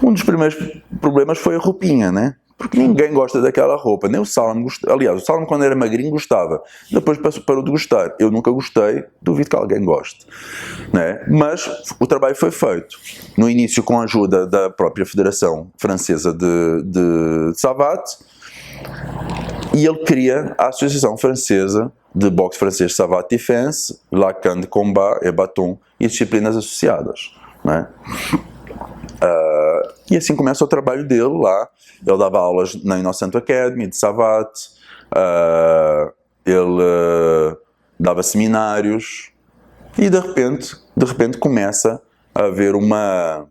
Um dos primeiros problemas foi a roupinha, né? Porque ninguém gosta daquela roupa, nem o Salem gostava. Aliás, o Salem quando era magrinho gostava, depois parou de gostar. Eu nunca gostei, duvido que alguém goste, né? Mas o trabalho foi feito. No início com a ajuda da própria Federação Francesa de Savate, e ele cria a Associação Francesa de Boxe Francês Savate Defense, Lacan de Combat e Bâton e disciplinas associadas, né? E assim começa o trabalho dele lá. Ele dava aulas na Innocent Academy de Savate, ele dava seminários e de repente começa a haver uma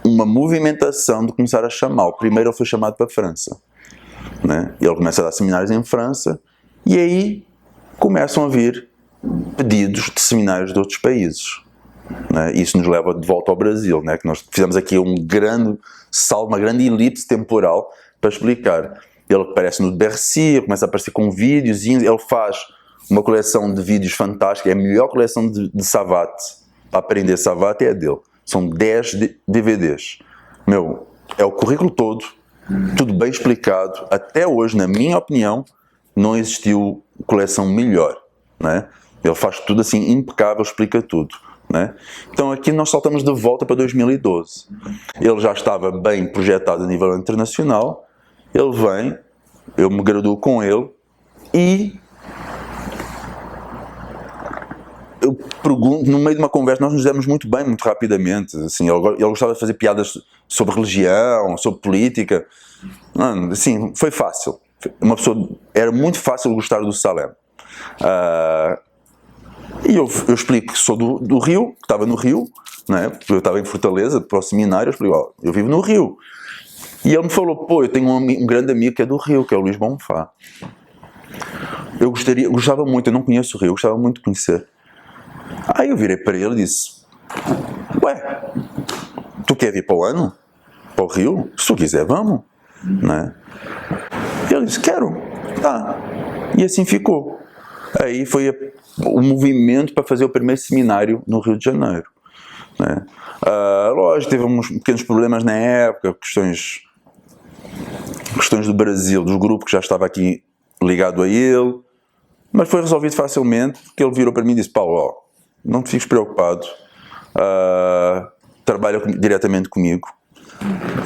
movimentação de começar a chamá-lo. Primeiro ele foi chamado para a França, né? Ele começa a dar seminários em França e aí começam a vir pedidos de seminários de outros países, né? Isso nos leva de volta ao Brasil, né? Que nós fizemos aqui um grande salto, uma grande elipse temporal para explicar. Ele aparece no Bercy, começa a aparecer com vídeos, ele faz uma coleção de vídeos fantástica, é a melhor coleção de savate para aprender savate, é a dele. São 10 DVDs. Meu, é o currículo todo, tudo bem explicado. Até hoje, na minha opinião, não existiu coleção melhor, né? Ele faz tudo assim impecável, explica tudo, né? Então aqui nós saltamos de volta para 2012. Ele já estava bem projetado a nível internacional. Ele vem, eu me graduo com ele e eu pergunto, no meio de uma conversa, nós nos demos muito bem, muito rapidamente. Assim, ele gostava de fazer piadas sobre religião, sobre política. Assim, foi fácil. Era muito fácil gostar do Salem. E eu explico que sou do Rio, que estava no Rio, né? Eu estava em Fortaleza para o seminário. Eu explico, eu vivo no Rio. E ele me falou, eu tenho um grande amigo que é do Rio, que é o Luís Bonfá. Eu gostava muito, eu não conheço o Rio, eu gostava muito de conhecer. Aí eu virei para ele e disse, tu quer vir para o ano? Para o Rio? Se tu quiser, vamos, né? E ele disse, quero. E assim ficou. Aí foi o movimento para fazer o primeiro seminário no Rio de Janeiro, né? Lógico, teve uns pequenos problemas na época, questões do Brasil, do grupo que já estava aqui ligado a ele, mas foi resolvido facilmente, porque ele virou para mim e disse, Paulo, não te fiques preocupado, trabalha diretamente comigo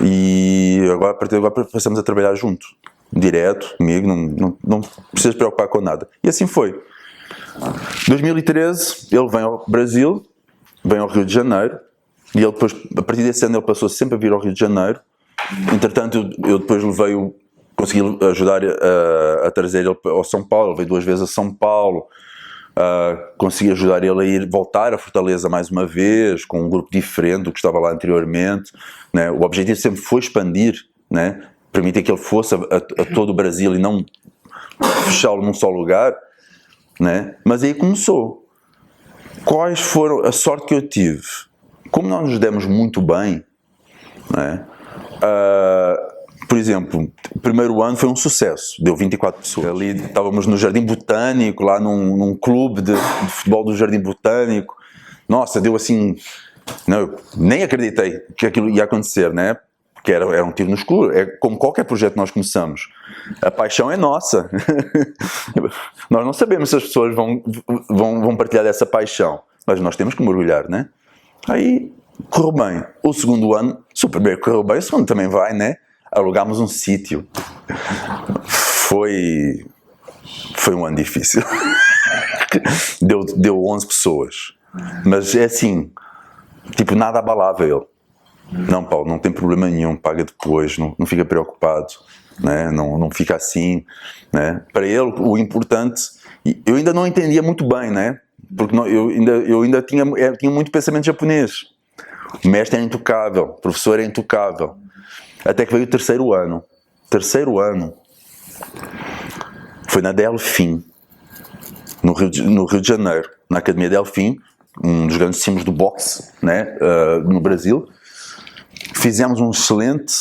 e a partir de agora passamos a trabalhar junto, direto comigo, não precisas te preocupar com nada. E assim foi. Em 2013 ele vem ao Brasil, vem ao Rio de Janeiro, e ele depois, a partir desse ano ele passou sempre a vir ao Rio de Janeiro, Entretanto, eu depois consegui ajudar a trazer ele ao São Paulo. Ele veio 2 vezes a São Paulo. Consegui ajudar ele a voltar a Fortaleza mais uma vez, com um grupo diferente do que estava lá anteriormente, né? O objetivo sempre foi expandir, né? Permitir que ele fosse a todo o Brasil e não fechá-lo num só lugar, né? Mas aí começou. Quais foram a sorte que eu tive? Como nós nos demos muito bem, né? Por exemplo, o primeiro ano foi um sucesso, deu 24 pessoas. Ali estávamos no Jardim Botânico, lá num clube de futebol do Jardim Botânico. Nossa, deu assim... Não, eu nem acreditei que aquilo ia acontecer, né? Porque era um tiro no escuro. É como qualquer projeto que nós começamos. A paixão é nossa. Nós não sabemos se as pessoas vão partilhar dessa paixão, mas nós temos que mergulhar, né? Aí correu bem. O segundo ano, se o primeiro correu bem, o segundo também vai, né? Alugámos um sítio. Foi um ano difícil. Deu 11 pessoas. Mas é assim, tipo, nada abalava ele. Não, Paulo, não tem problema nenhum, paga depois, não fica preocupado, né? Não fica assim, né? Para ele, o importante, eu ainda não entendia muito bem, né? Porque eu ainda tinha muito pensamento japonês. O mestre era intocável, o professor era intocável. Até que veio o terceiro ano. Terceiro ano foi na Delfim, no Rio de Janeiro, na Academia Delfim, um dos grandes símbolos do boxe, né, no Brasil. Fizemos um excelente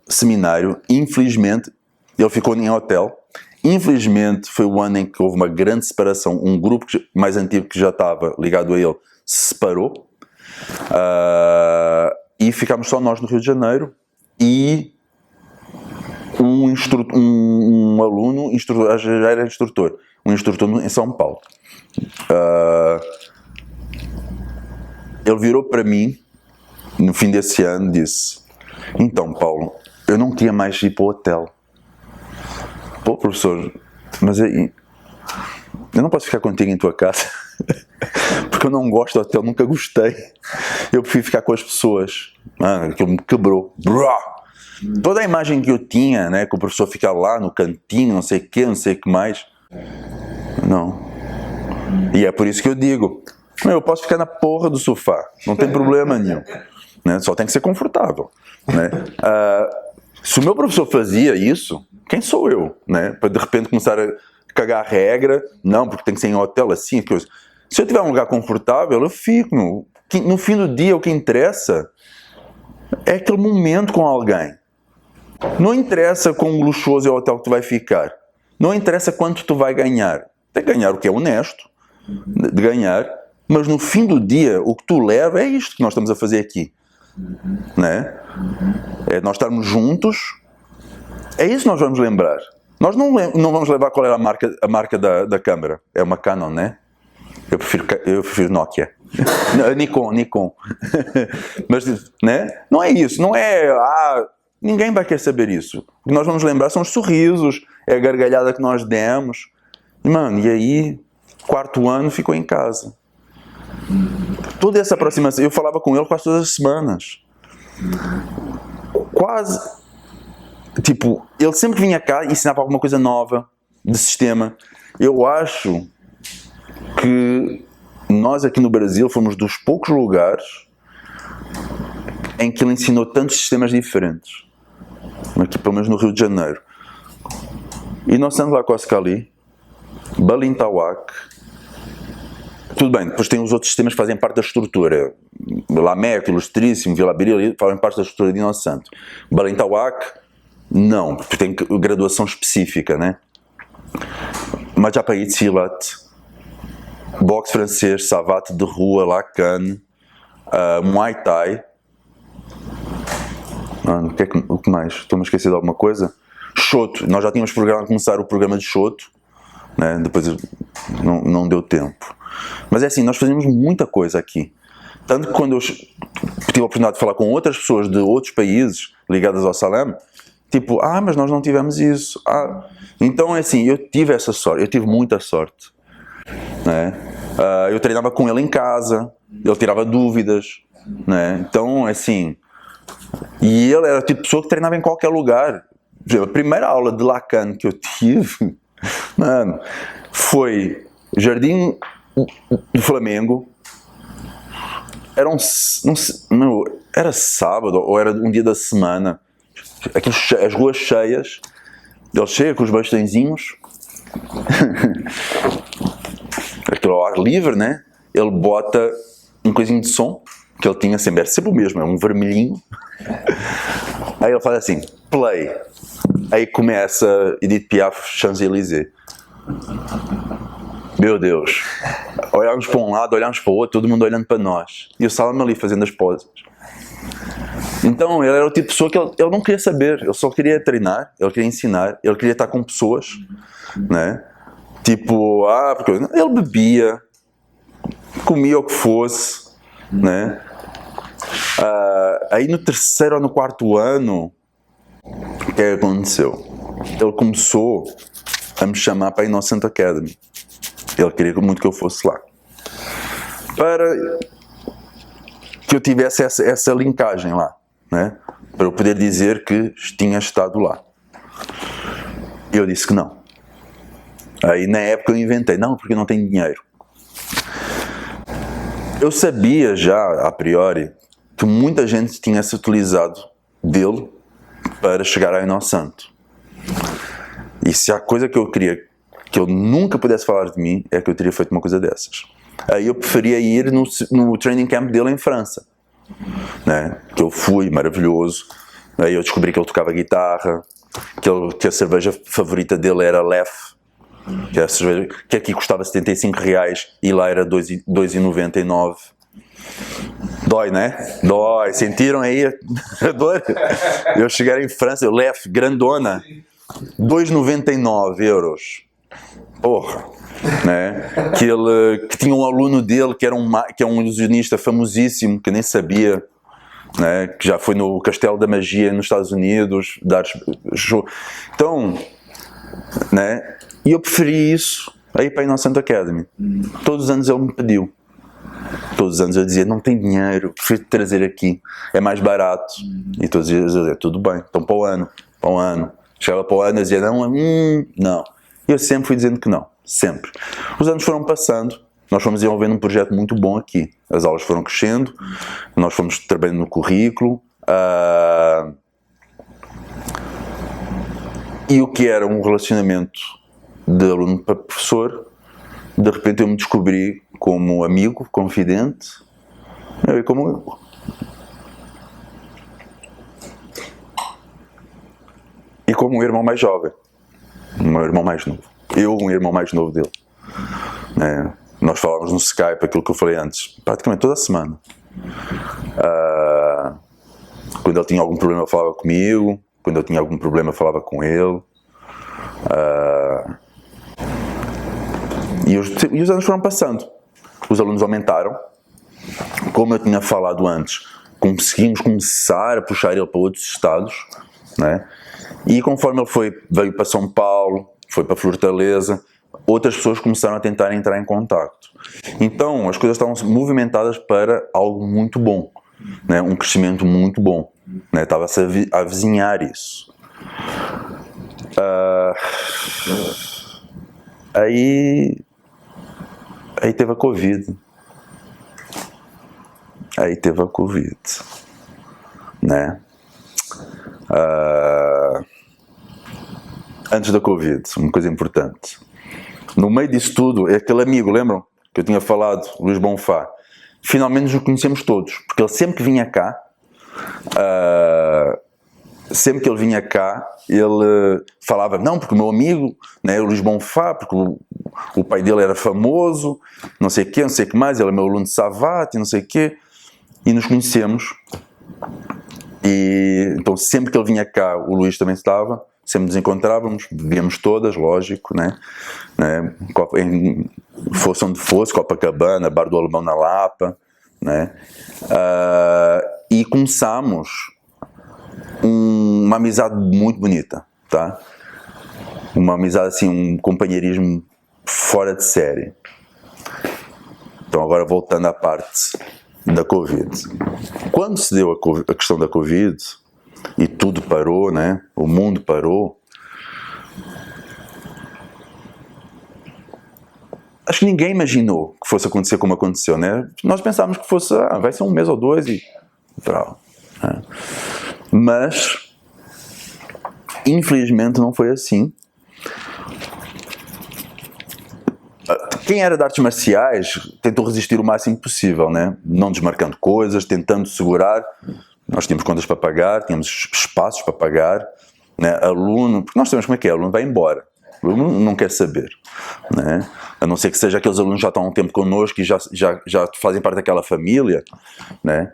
seminário. Infelizmente, ele ficou em hotel. Infelizmente, foi o ano em que houve uma grande separação. Um grupo mais antigo que já estava ligado a ele se separou. E ficámos só nós no Rio de Janeiro e um aluno, já era instrutor, um instrutor em São Paulo. Ele virou para mim no fim desse ano e disse: então, Paulo, eu não queria mais ir para o hotel. Pô, professor, mas eu não posso ficar contigo em tua casa porque eu não gosto do hotel, nunca gostei. Eu prefiro ficar com as pessoas. Aquilo me quebrou. Toda a imagem que eu tinha, né, que o professor fica lá no cantinho, não sei o que, não sei o que mais. Não. E é por isso que eu digo, eu posso ficar na porra do sofá, não tem problema nenhum, né? Só tem que ser confortável, né? Se o meu professor fazia isso, quem sou eu, né? Para de repente começar a cagar a regra, não, porque tem que ser em hotel assim, coisa. Se eu tiver um lugar confortável, eu fico. No fim do dia, o que interessa é aquele momento com alguém. Não interessa quão luxuoso é o hotel que tu vai ficar. Não interessa quanto tu vai ganhar. Tem que ganhar o que é honesto, de ganhar, mas no fim do dia, o que tu leva é isto que nós estamos a fazer aqui. Né? É nós estarmos juntos, é isso que nós vamos lembrar. Nós não vamos levar qual era a marca da câmera. É uma Canon, né? Eu prefiro Nokia. Nikon. Mas, né? Não é isso. Não é... ninguém vai querer saber isso. O que nós vamos lembrar são os sorrisos, é a gargalhada que nós demos. Mano, e aí, 4º ano ficou em casa. Toda essa aproximação, eu falava com ele quase todas as semanas. Quase. Tipo, ele sempre vinha cá e ensinava alguma coisa nova de sistema. Eu acho que nós aqui no Brasil fomos dos poucos lugares em que ele ensinou tantos sistemas diferentes. Aqui, pelo menos no Rio de Janeiro. E nós estamos lá com a Scali, Balintawak. Tudo bem, depois tem os outros sistemas que fazem parte da estrutura. Lameco, Ilustríssimo, Vila Biril, fazem parte da estrutura de Nosso Santo. Balintawak, não, porque tem graduação específica, né? Majapahit Silat, boxe francês, savate de rua, Lacan, Muay Thai. O que mais? Estou-me a esquecer de alguma coisa? Shoto, nós já tínhamos programado começar o programa de Shoto, né? Depois não deu tempo. Mas é assim, nós fazemos muita coisa aqui. Tanto que quando eu tive a oportunidade de falar com outras pessoas de outros países ligadas ao Salam, tipo, mas nós não tivemos isso. Então é assim, eu tive essa sorte, eu tive muita sorte. Né? Eu treinava com ele em casa, ele tirava dúvidas. Né? Então, assim, E ele era o tipo de pessoa que treinava em qualquer lugar. A primeira aula de Lacan que eu tive, mano, foi Jardim do Flamengo. Era sábado ou era um dia da semana. As ruas cheias. Ele chega com os bastõezinhos. Aquilo ao ar livre, né? Ele bota um coisinho de som que ele tinha sempre, era sempre o mesmo, é um vermelhinho. Aí ele faz assim, play. Aí começa Edith Piaf, Champs-Élysées. Meu Deus. Olhámos para um lado, olhámos para o outro, todo mundo olhando para nós. E o Salame ali fazendo as poses. Então ele era o tipo de pessoa que ele não queria saber, ele só queria treinar, ele queria ensinar, ele queria estar com pessoas, né? Tipo, porque ele bebia, comia o que fosse, né? Aí no terceiro ou no quarto ano, o que aconteceu? Ele começou a me chamar para a Innocent Academy. Ele queria muito que eu fosse lá. Para que eu tivesse essa linkagem lá, né? Para eu poder dizer que tinha estado lá. E eu disse que não. Aí na época eu inventei, não, porque não tenho dinheiro. Eu sabia já, a priori, que muita gente tinha se utilizado dele para chegar à Innocent. E se há coisa que eu queria que ele nunca pudesse falar de mim, é que eu teria feito uma coisa dessas. Aí eu preferia ir no training camp dele em França, né? Que eu fui, maravilhoso. Aí eu descobri que ele tocava guitarra, que a cerveja favorita dele era Lef, que, que aqui custava 75 reais e lá era 2,99. Dói, né? Dói. Sentiram aí a dor? Eu chegar em França, Lef, grandona, 2,99 euros. Porra, né? Que tinha um aluno dele que é um ilusionista famosíssimo, que nem sabia, né? Que já foi no Castelo da Magia nos Estados Unidos dar show. Então, né? E eu preferi isso a ir para a Innocent Academy. Todos os anos ele me pediu. Todos os anos eu dizia, não tem dinheiro, prefiro te trazer aqui, é mais barato. E todos os dias eu dizia, tudo bem, então para o ano. Chegava para o ano e dizia, não. E eu sempre fui dizendo que não, sempre. Os anos foram passando, nós fomos desenvolvendo um projeto muito bom aqui. As aulas foram crescendo, nós fomos trabalhando no currículo. E o que era um relacionamento de aluno para professor, de repente eu me descobri como amigo, confidente, e como um irmão mais jovem, um irmão mais novo. Eu, um irmão mais novo dele. Nós falávamos no Skype, aquilo que eu falei antes, praticamente toda a semana. Quando ele tinha algum problema, falava comigo. Quando eu tinha algum problema, falava com ele. E os anos foram passando. Os alunos aumentaram. Como eu tinha falado antes, conseguimos começar a puxar ele para outros estados, né? E conforme ele veio para São Paulo, foi para Fortaleza, outras pessoas começaram a tentar entrar em contacto. Então as coisas estavam movimentadas para algo muito bom, né? Um crescimento muito bom, né? Estava-se a avizinhar isso. Aí teve a Covid. Né? Antes da Covid, uma coisa importante. No meio disso tudo, é aquele amigo, lembram? Que eu tinha falado, Luís Bonfá. Finalmente nos conhecemos todos, porque ele sempre que vinha cá, ele falava, não, porque o meu amigo, né, o Luís Bonfá, porque o pai dele era famoso, não sei o quê, não sei o que mais, ele é meu aluno de Savate, não sei o quê, e nos conhecemos. E então sempre que ele vinha cá, o Luís também estava, sempre nos encontrávamos, bebíamos todas, lógico, né? Fosse onde fosse, Copacabana, Bar do Alemão na Lapa, né? E começámos uma amizade muito bonita, tá? Uma amizade assim, um companheirismo fora de série. Então agora voltando à parte da Covid. Quando se deu a questão da Covid e tudo parou, né? O mundo parou, acho que ninguém imaginou que fosse acontecer como aconteceu, né? Nós pensávamos que fosse, vai ser um mês ou dois e tal, né? Mas infelizmente não foi assim. Quem era de artes marciais tentou resistir o máximo possível, né? Não desmarcando coisas, tentando segurar. Nós tínhamos contas para pagar, tínhamos espaços para pagar, né? Aluno, porque nós sabemos como é que é, o aluno vai embora. O aluno não quer saber, né? A não ser que seja aqueles alunos que já estão há um tempo connosco e já fazem parte daquela família, né?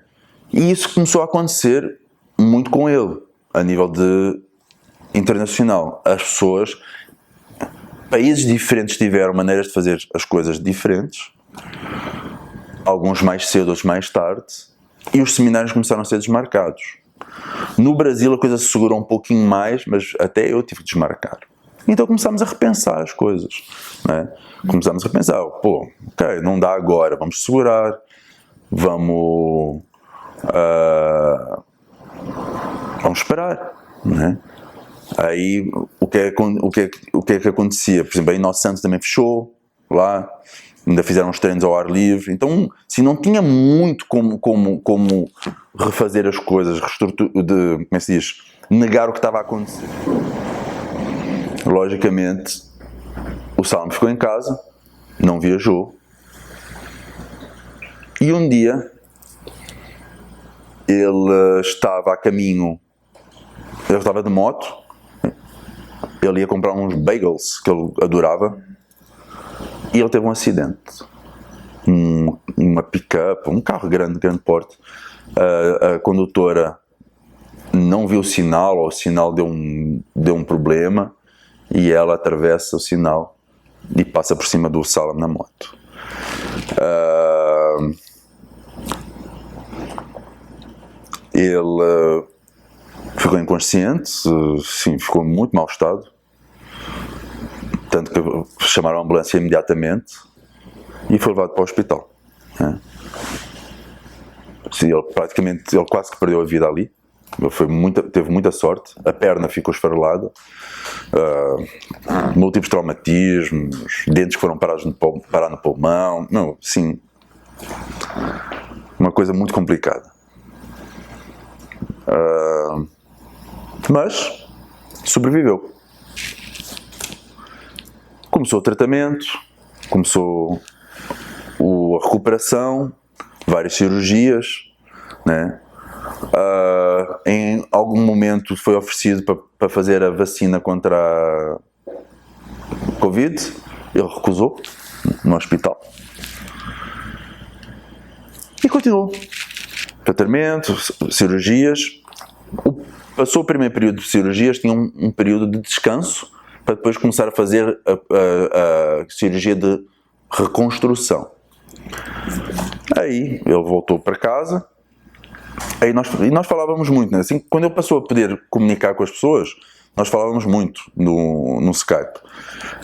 E isso começou a acontecer muito com ele, a nível de internacional. As pessoas, países diferentes tiveram maneiras de fazer as coisas diferentes, alguns mais cedo, outros mais tarde, e os seminários começaram a ser desmarcados. No Brasil a coisa se segurou um pouquinho mais, mas até eu tive que desmarcar. Então começámos a repensar as coisas, né? Começámos a repensar, pô, ok, não dá agora, vamos segurar, vamos esperar, né? Aí o que é que acontecia? Por exemplo, a Inocente também fechou lá, ainda fizeram uns treinos ao ar livre, então se não tinha muito como refazer as coisas, como é que se diz, negar o que estava a acontecer. Logicamente, o Salmo ficou em casa, não viajou, e um dia ele estava a caminho, ele estava de moto, ele ia comprar uns bagels que ele adorava, e ele teve um acidente. Uma pick-up, um carro grande porte, a condutora não viu o sinal, ou o sinal deu um problema, e ela atravessa o sinal e passa por cima do Salem na moto. Ele ficou inconsciente, sim, ficou em muito mau estado, tanto que chamaram a ambulância imediatamente e foi levado para o hospital, né? Sim, ele quase que perdeu a vida ali. Teve muita sorte, a perna ficou esfarelada, múltiplos traumatismos, dentes que foram parar no pulmão, não, sim, uma coisa muito complicada. Mas sobreviveu. Começou o tratamento, começou a recuperação, várias cirurgias, né? Em algum momento foi oferecido para fazer a vacina contra a Covid, ele recusou no hospital e continuou. Tratamento, cirurgias. Passou o primeiro período de cirurgias, tinha um período de descanso para depois começar a fazer a cirurgia de reconstrução. Aí ele voltou para casa. Aí nós falávamos muito, né? Assim, quando ele passou a poder comunicar com as pessoas, nós falávamos muito no Skype.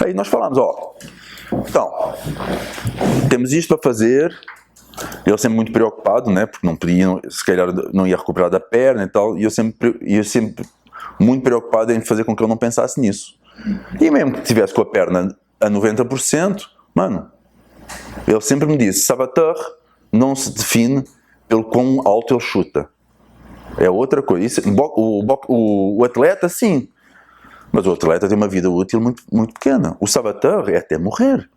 Aí nós falámos, então, temos isto para fazer. Ele sempre muito preocupado, né? Porque não podia, se calhar não ia recuperar da perna e tal, e eu sempre muito preocupado em fazer com que ele não pensasse nisso. E mesmo que tivesse com a perna a 90%, mano, ele sempre me disse, Sabater não se pelo quão alto ele chuta. É outra coisa. Isso, o atleta, sim. Mas o atleta tem uma vida útil muito, muito pequena. O Sabater é até morrer.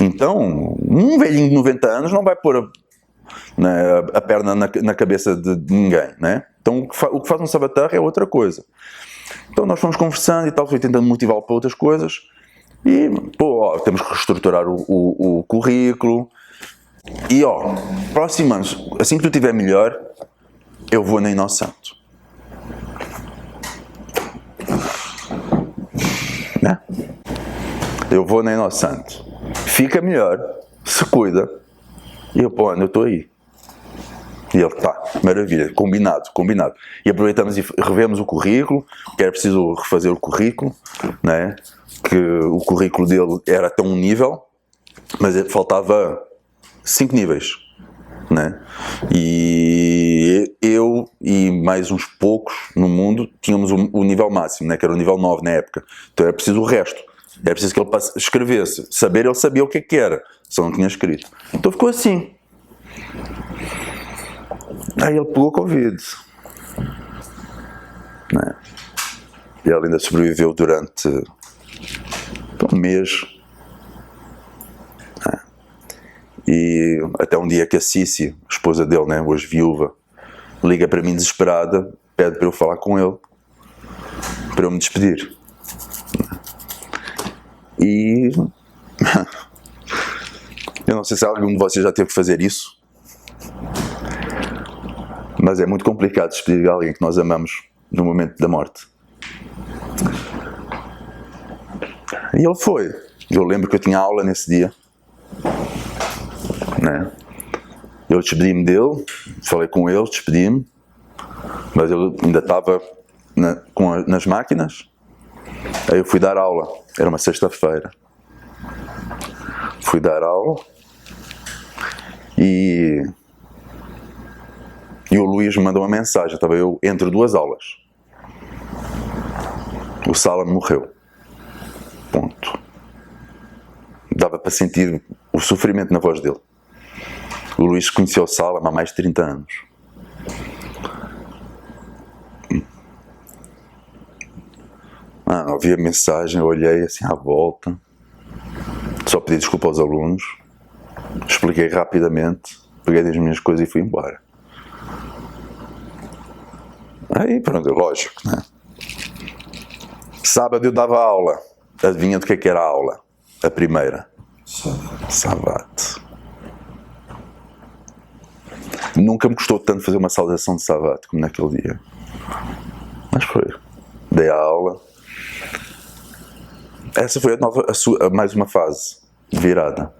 Então, um velhinho de 90 anos não vai pôr a perna na cabeça de ninguém, né? Então, o que faz um Sabater é outra coisa. Então, nós fomos conversando e tal, fui tentando motivá-lo para outras coisas. E, temos que reestruturar o currículo. E, próximo ano, assim que tu estiver melhor, eu vou na Inocente. Né? Eu vou na Inocente. Fica melhor, se cuida. E eu, eu estou aí. E ele, maravilha, combinado. E aproveitamos e revemos o currículo, que era preciso refazer o currículo, né? Que o currículo dele era até um nível, mas faltava 5 níveis. né? E eu e mais uns poucos no mundo tínhamos o nível máximo, né? Que era o nível 9 na época. Então era preciso o resto. Era preciso que ele escrevesse. Saber, ele sabia o que era, só não tinha escrito. Então ficou assim. Aí ele pegou Covid. Né? E ele ainda sobreviveu durante um mês. Né? E até um dia que a Cici, a esposa dele, né, hoje viúva, liga para mim desesperada, pede para eu falar com ele, para eu me despedir. E eu não sei se algum de vocês já teve que fazer isso, mas é muito complicado despedir de alguém que nós amamos no momento da morte. E ele foi. Eu lembro que eu tinha aula nesse dia, né? Eu despedi-me dele, falei com ele, despedi-me, mas ele ainda estava nas máquinas. Aí eu fui dar aula, era uma sexta-feira. Fui dar aula e o Luís me mandou uma mensagem, estava eu entre duas aulas. O Sala morreu. Ponto. Dava para sentir o sofrimento na voz dele. O Luís conheceu o Sala há mais de 30 anos. Ouvi a mensagem, eu olhei assim à volta, só pedi desculpa aos alunos, expliquei rapidamente, peguei as minhas coisas e fui embora. Aí pronto, lógico, né? Sábado eu dava aula, adivinha do que era a aula? A primeira? Savate. Nunca me custou tanto fazer uma saudação de Savate como naquele dia. Mas foi. Dei a aula. Essa foi mais uma fase virada.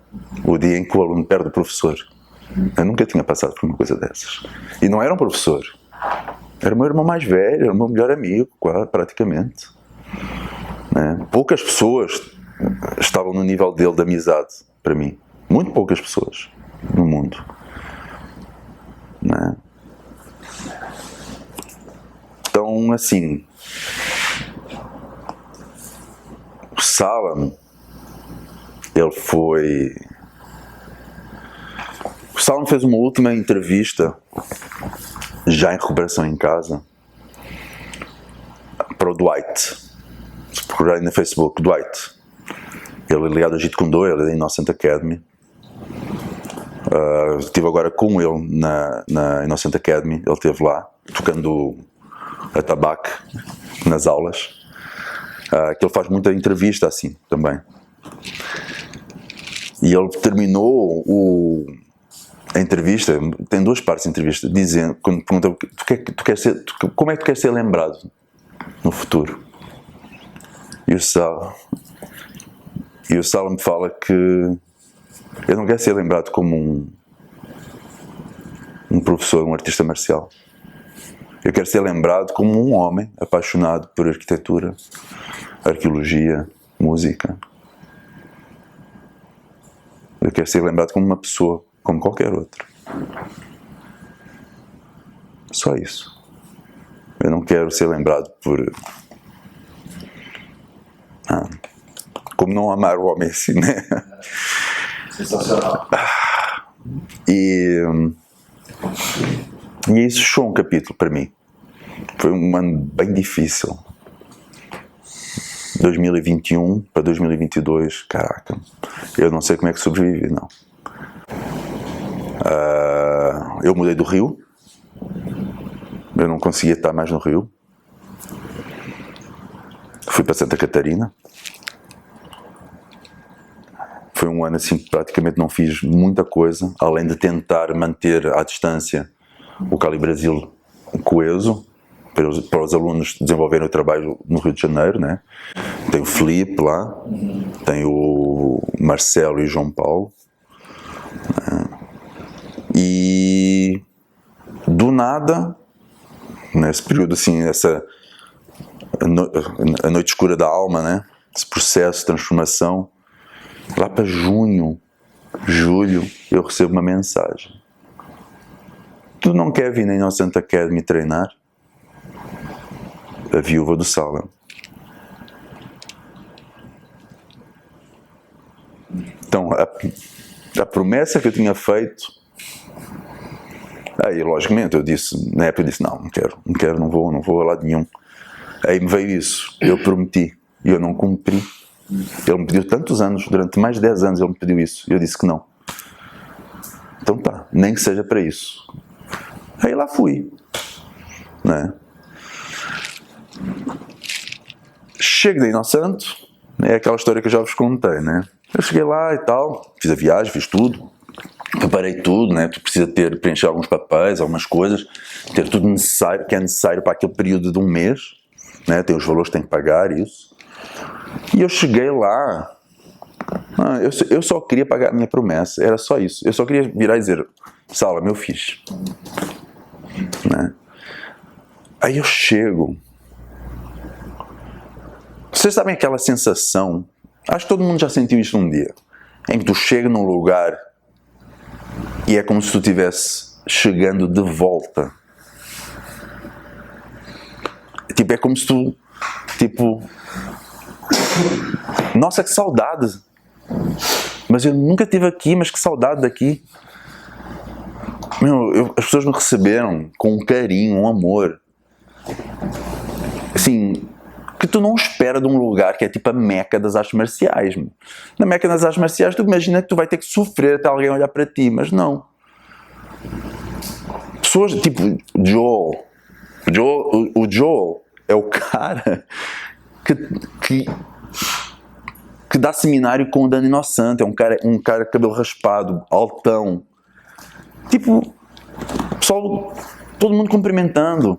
O dia em que o aluno perde o professor. Eu nunca tinha passado por uma coisa dessas. E não era um professor. Era o meu irmão mais velho, era o meu melhor amigo, quase, praticamente. Né? Poucas pessoas estavam no nível dele de amizade, para mim. Muito poucas pessoas no mundo. Né? Então, assim... O Sala, ele foi... O Sala fez uma última entrevista, já em recuperação em casa, para o Dwight. Se procurarem no Facebook, Dwight. Ele é ligado ao Jeet Kune Do, ele é da Innocent Academy. Estive agora com ele na Innocent Academy, ele esteve lá, tocando a tabaco nas aulas. Que ele faz muita entrevista assim também. E ele terminou a entrevista, tem duas partes de entrevista, dizendo, quando pergunta como é que tu queres ser lembrado no futuro? E o Sala me fala que eu não quero ser lembrado como um professor, um artista marcial. Eu quero ser lembrado como um homem apaixonado por arquitetura, arqueologia, música. Eu quero ser lembrado como uma pessoa, como qualquer outra. Só isso. Eu não quero ser lembrado por... como não amar o homem assim, né? Sensacional. E isso fechou um capítulo para mim. Foi um ano bem difícil. 2021 para 2022, caraca, eu não sei como é que sobrevivi, não. Eu mudei do Rio, eu não conseguia estar mais no Rio. Fui para Santa Catarina. Foi um ano assim que praticamente não fiz muita coisa, além de tentar manter à distância o Cali Brasil coeso, para os alunos desenvolverem o trabalho no Rio de Janeiro, né? Tem o Felipe lá, tem o Marcelo e o João Paulo. E do nada, nesse período assim, a noite escura da alma, né? Esse processo de transformação, lá para julho, eu recebo uma mensagem Tu não quer vir na Innocent Academy treinar? A viúva do Salem. Então, a promessa que eu tinha feito, aí logicamente eu disse, na época eu disse, não quero, não vou a lado nenhum. Aí me veio isso, eu prometi, e eu não cumpri. Ele me pediu tantos anos, durante mais de 10 anos ele me pediu isso, e eu disse que não. Então tá, nem que seja para isso. Aí lá fui, né? Chego de Innocent, é aquela história que eu já vos contei, né? Eu cheguei lá e tal, fiz a viagem, fiz tudo, preparei tudo, né? Tu precisa preencher alguns papéis, algumas coisas, ter tudo necessário, que é necessário para aquele período de um mês, né? Tem os valores que tem que pagar, isso. E eu cheguei lá, eu só queria pagar a minha promessa, era só isso. Eu só queria virar e dizer, Salem, eu fiz, né? Aí eu chego. Vocês sabem aquela sensação, acho que todo mundo já sentiu isto um dia, em que tu chega num lugar e é como se tu estivesse chegando de volta. Tipo, é como se tu, tipo, nossa, que saudade, mas eu nunca estive aqui, mas que saudade daqui. As pessoas me receberam com um carinho, um amor, assim, que tu não espera de um lugar que é tipo a Meca das artes marciais. Meu. Na Meca das artes marciais tu imagina que tu vai ter que sofrer até alguém olhar para ti, mas não. Pessoas tipo Joel, o Joel é o cara que dá seminário com o Dani Innocent, é um cara cabelo raspado, altão, tipo, pessoal, todo mundo cumprimentando.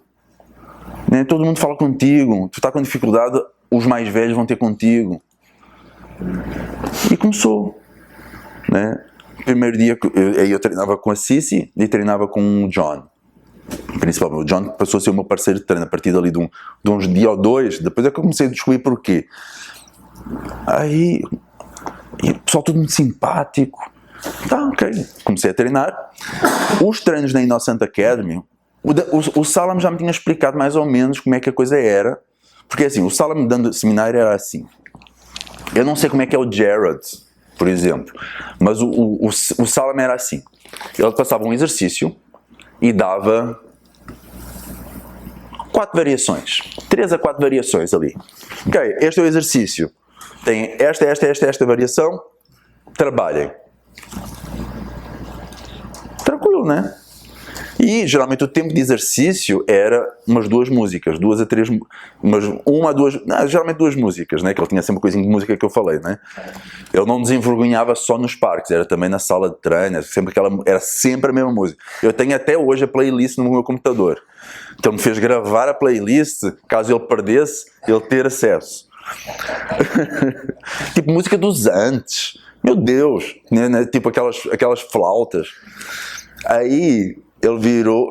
Né? Todo mundo fala contigo, tu está com dificuldade, os mais velhos vão ter contigo. E começou, né? Primeiro dia eu treinava com a Cici e treinava com o John. Principalmente o John passou a ser o meu parceiro de treino a partir dali de uns dias ou dois. Depois é que eu comecei a descobrir porquê. Aí e o pessoal tudo muito simpático. Tá, ok. Comecei a treinar. Os treinos na Innocent Academy, o Salem já me tinha explicado mais ou menos como é que a coisa era. Porque assim, o Salem dando seminário era assim. Eu não sei como é que é o Jared, por exemplo. Mas o Salem era assim. Ele passava um exercício e dava 4 variações. 3 a 4 variações ali. Ok, este é o exercício. Tem esta variação. Trabalhem. Tranquilo, né? E geralmente o tempo de exercício era umas 2 músicas, 2 a 3, uma a 2, geralmente 2 músicas, né? Que ele tinha sempre uma coisinha de música que eu falei, né? Ele não desenvergonhava só nos parques, era também na sala de treino, era sempre a mesma música. Eu tenho até hoje a playlist no meu computador. Então me fez gravar a playlist, caso ele perdesse, ele ter acesso. Tipo música dos antes, meu Deus, né? Tipo aquelas flautas. Aí ele virou,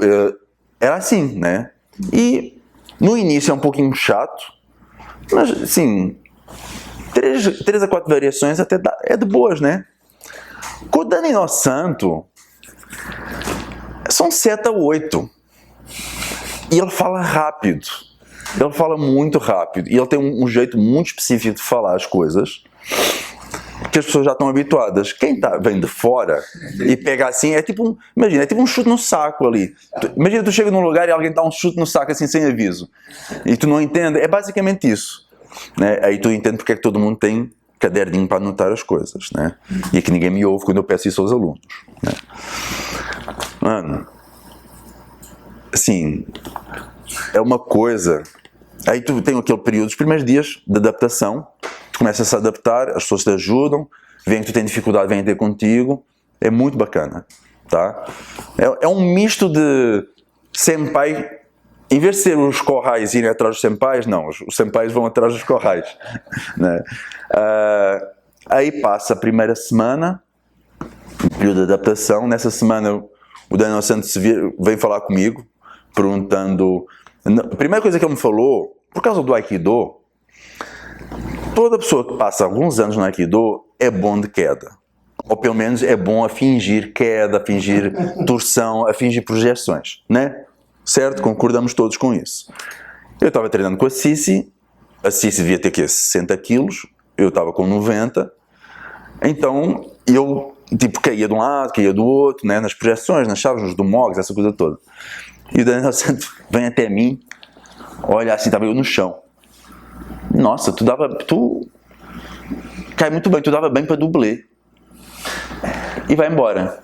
era assim, né? E no início é um pouquinho chato, mas assim, 3 a 4 variações até é de boas, né? Com o Dani Innocent são 7 a 8 e ele fala rápido, ele fala muito rápido e ele tem um jeito muito específico de falar as coisas que as pessoas já estão habituadas. Quem vem de fora e pega assim, imagina, é tipo um chute no saco ali. Imagina tu chega num lugar e alguém dá um chute no saco assim sem aviso. E tu não entende, é basicamente isso. Né? Aí tu entende porque é que todo mundo tem caderninho para anotar as coisas. Né? E é que ninguém me ouve quando eu peço isso aos alunos. Né? Mano, assim, é uma coisa... Aí tu tem aquele período, os primeiros dias de adaptação, tu começas a se adaptar, as pessoas te ajudam, veem que tu tens dificuldade, vêm ter contigo, é muito bacana, tá? É um misto de senpai, em vez de ser os corrais irem atrás dos senpais, não, os senpais vão atrás dos corrais, né? Aí passa a primeira semana, período de adaptação, nessa semana o Dani Innocent vem falar comigo, perguntando... A primeira coisa que ele me falou, por causa do Aikido, toda pessoa que passa alguns anos no Aikido é bom de queda. Ou pelo menos é bom a fingir queda, a fingir torção, a fingir projeções, né? Certo? Concordamos todos com isso. Eu estava treinando com a Cici devia ter 60 quilos, eu estava com 90, então eu tipo caía de um lado, caía do outro, né? Nas projeções, nas chaves, nos domogs, essa coisa toda. E o Daniel Santos vem até mim, olha assim, estava eu no chão. Nossa, tu cai muito bem, tu dava bem para dublê. E vai embora.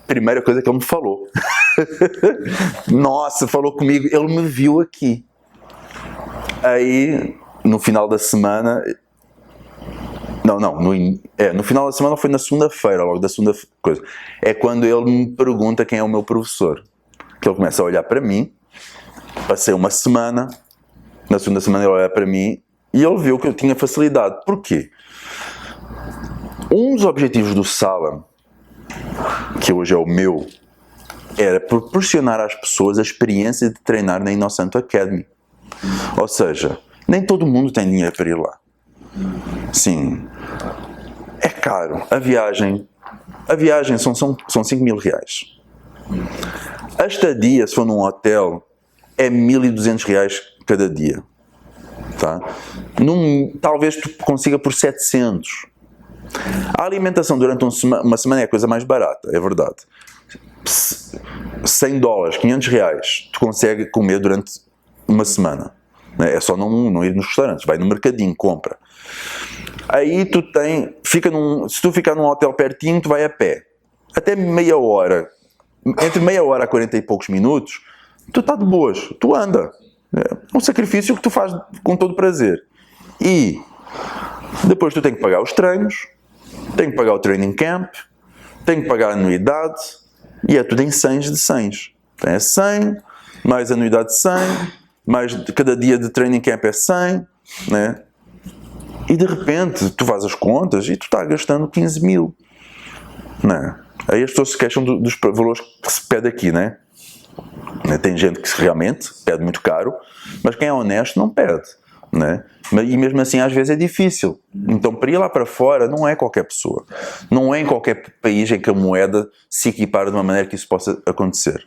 Primeira coisa que ele me falou. Nossa, falou comigo, ele me viu aqui. Aí, no final da semana... no final da semana foi na segunda-feira, logo da segunda coisa. É quando ele me pergunta quem é o meu professor. Que ele começa a olhar para mim. Passei uma semana. Na segunda semana ele olha para mim e ele viu que eu tinha facilidade. Porquê? Um dos objetivos do Sala, que hoje é o meu, era proporcionar às pessoas a experiência de treinar na Innocent Academy. Ou seja, nem todo mundo tem dinheiro para ir lá. Sim, é caro. A viagem são 5 mil reais. A estadia, se for num hotel, é 1.200 reais cada dia. Tá? Talvez tu consiga por 700. A alimentação durante uma semana é a coisa mais barata, é verdade. $100, 500 reais, tu consegue comer durante uma semana. É só não ir nos restaurantes, vai no mercadinho, compra. Aí se tu ficar num hotel pertinho, tu vai a pé. Até meia hora, entre meia hora a 40 e poucos minutos, tu está de boas, tu anda. É um sacrifício que tu fazes com todo prazer. E depois tu tens que pagar os treinos, tens que pagar o training camp, tens que pagar a anuidade, e é tudo em 100 de 100. Tem 100, mais a anuidade de 100, mais cada dia de training camp é 100, né? E de repente tu fazes as contas e tu estás gastando 15 mil. Né? Aí as pessoas se queixam dos valores que se pede aqui, né? Tem gente que realmente pede muito caro, mas quem é honesto não pede. Né? E mesmo assim às vezes é difícil. Então para ir lá para fora não é qualquer pessoa. Não é em qualquer país em que a moeda se equipara de uma maneira que isso possa acontecer.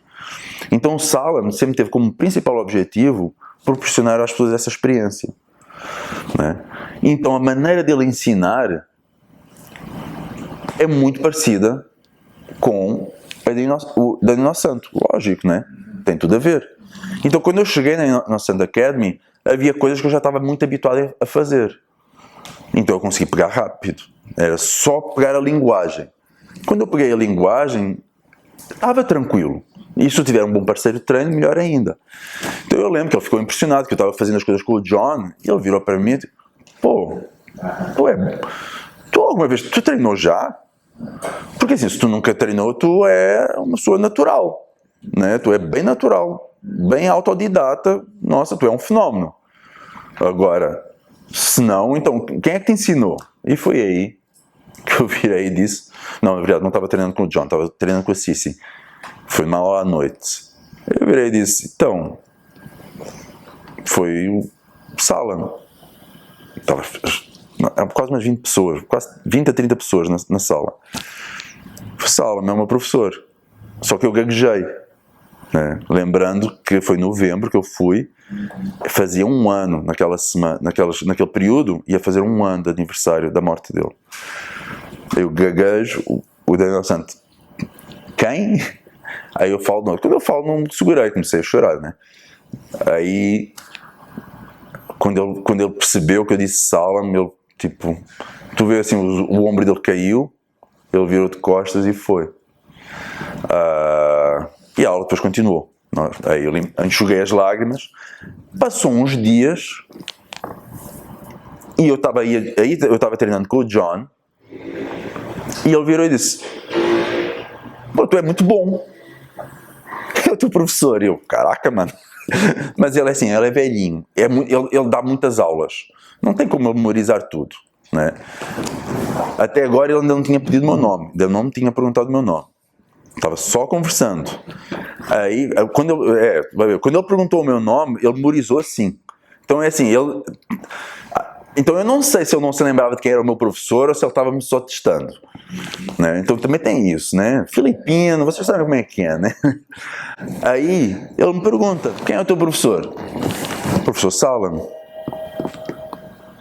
Então o Sala sempre teve como principal objetivo proporcionar às pessoas essa experiência. Né? Então a maneira dele ensinar é muito parecida com a da Innocent, lógico, né? Tem tudo a ver. Então quando eu cheguei na Innocent Academy, havia coisas que eu já estava muito habituado a fazer. Então eu consegui pegar rápido. Era só pegar a linguagem. Quando eu peguei a linguagem, estava tranquilo. E se eu tiver um bom parceiro de treino, melhor ainda. Então eu lembro que ele ficou impressionado que eu estava fazendo as coisas com o John, e ele virou para mim e disse: pô, tu alguma vez, tu treinou já? Porque assim, se tu nunca treinou, tu é uma pessoa natural, né? Tu é bem natural, bem autodidata, nossa, tu é um fenómeno. Agora, se não, então, quem é que te ensinou? E foi aí que eu virei e disse, não, na verdade, não estava treinando com o John, estava treinando com a Cici. Foi uma hora à noite. Eu virei e disse, então, foi o Sala. Estava quase umas 20 pessoas, quase 20 a 30 pessoas na sala. Foi Sala, meu professor. Só que eu gaguejei. Né? Lembrando que foi em novembro que eu fui, fazia um ano naquela semana, naquele período, ia fazer um ano de aniversário da morte dele. Eu gaguejo, o Daniel Santos, quem? Aí eu falo, não. Quando eu falo, não me segurei, comecei a chorar, né? Aí, quando ele percebeu que eu disse Sala, ele, tipo, tu vê assim, o ombro dele caiu, ele virou de costas e foi. E a aula depois continuou. Aí eu enxuguei as lágrimas. Passou uns dias e eu estava treinando com o John e ele virou e disse: pô, tu é muito bom. É o teu professor. E eu, caraca, mano. Mas ele é assim, ele é velhinho. Ele dá muitas aulas. Não tem como memorizar tudo. Né? Até agora ele ainda não tinha pedido o meu nome. Ele não me tinha perguntado o meu nome. Estava só conversando. Aí, quando ele perguntou o meu nome, ele memorizou assim. Então é assim, Então eu não sei se eu não se lembrava de quem era o meu professor ou se ele estava me só testando, né? Então também tem isso, né? Filipino, vocês sabem como é que é, né? Aí ele me pergunta, quem é o teu professor? Professor Salam.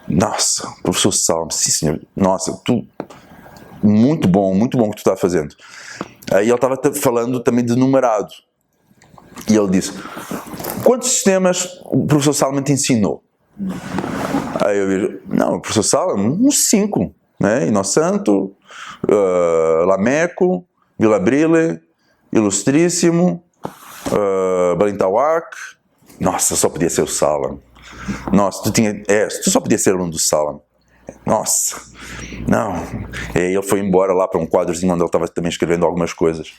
Nossa, professor Salam, sim senhor, nossa, muito bom o que tu está fazendo. Aí ele estava falando também de numerado. E ele disse, quantos sistemas o professor Salam te ensinou? Aí eu vejo, não, o professor Salam, uns 5, né? Inosanto, Lameco, Vila Brile, Ilustríssimo, Balintawak. Nossa, só podia ser o Salam. Nossa, tu só podia ser aluno do Salam. Nossa, não. E aí ele foi embora lá para um quadrozinho onde ele estava também escrevendo algumas coisas.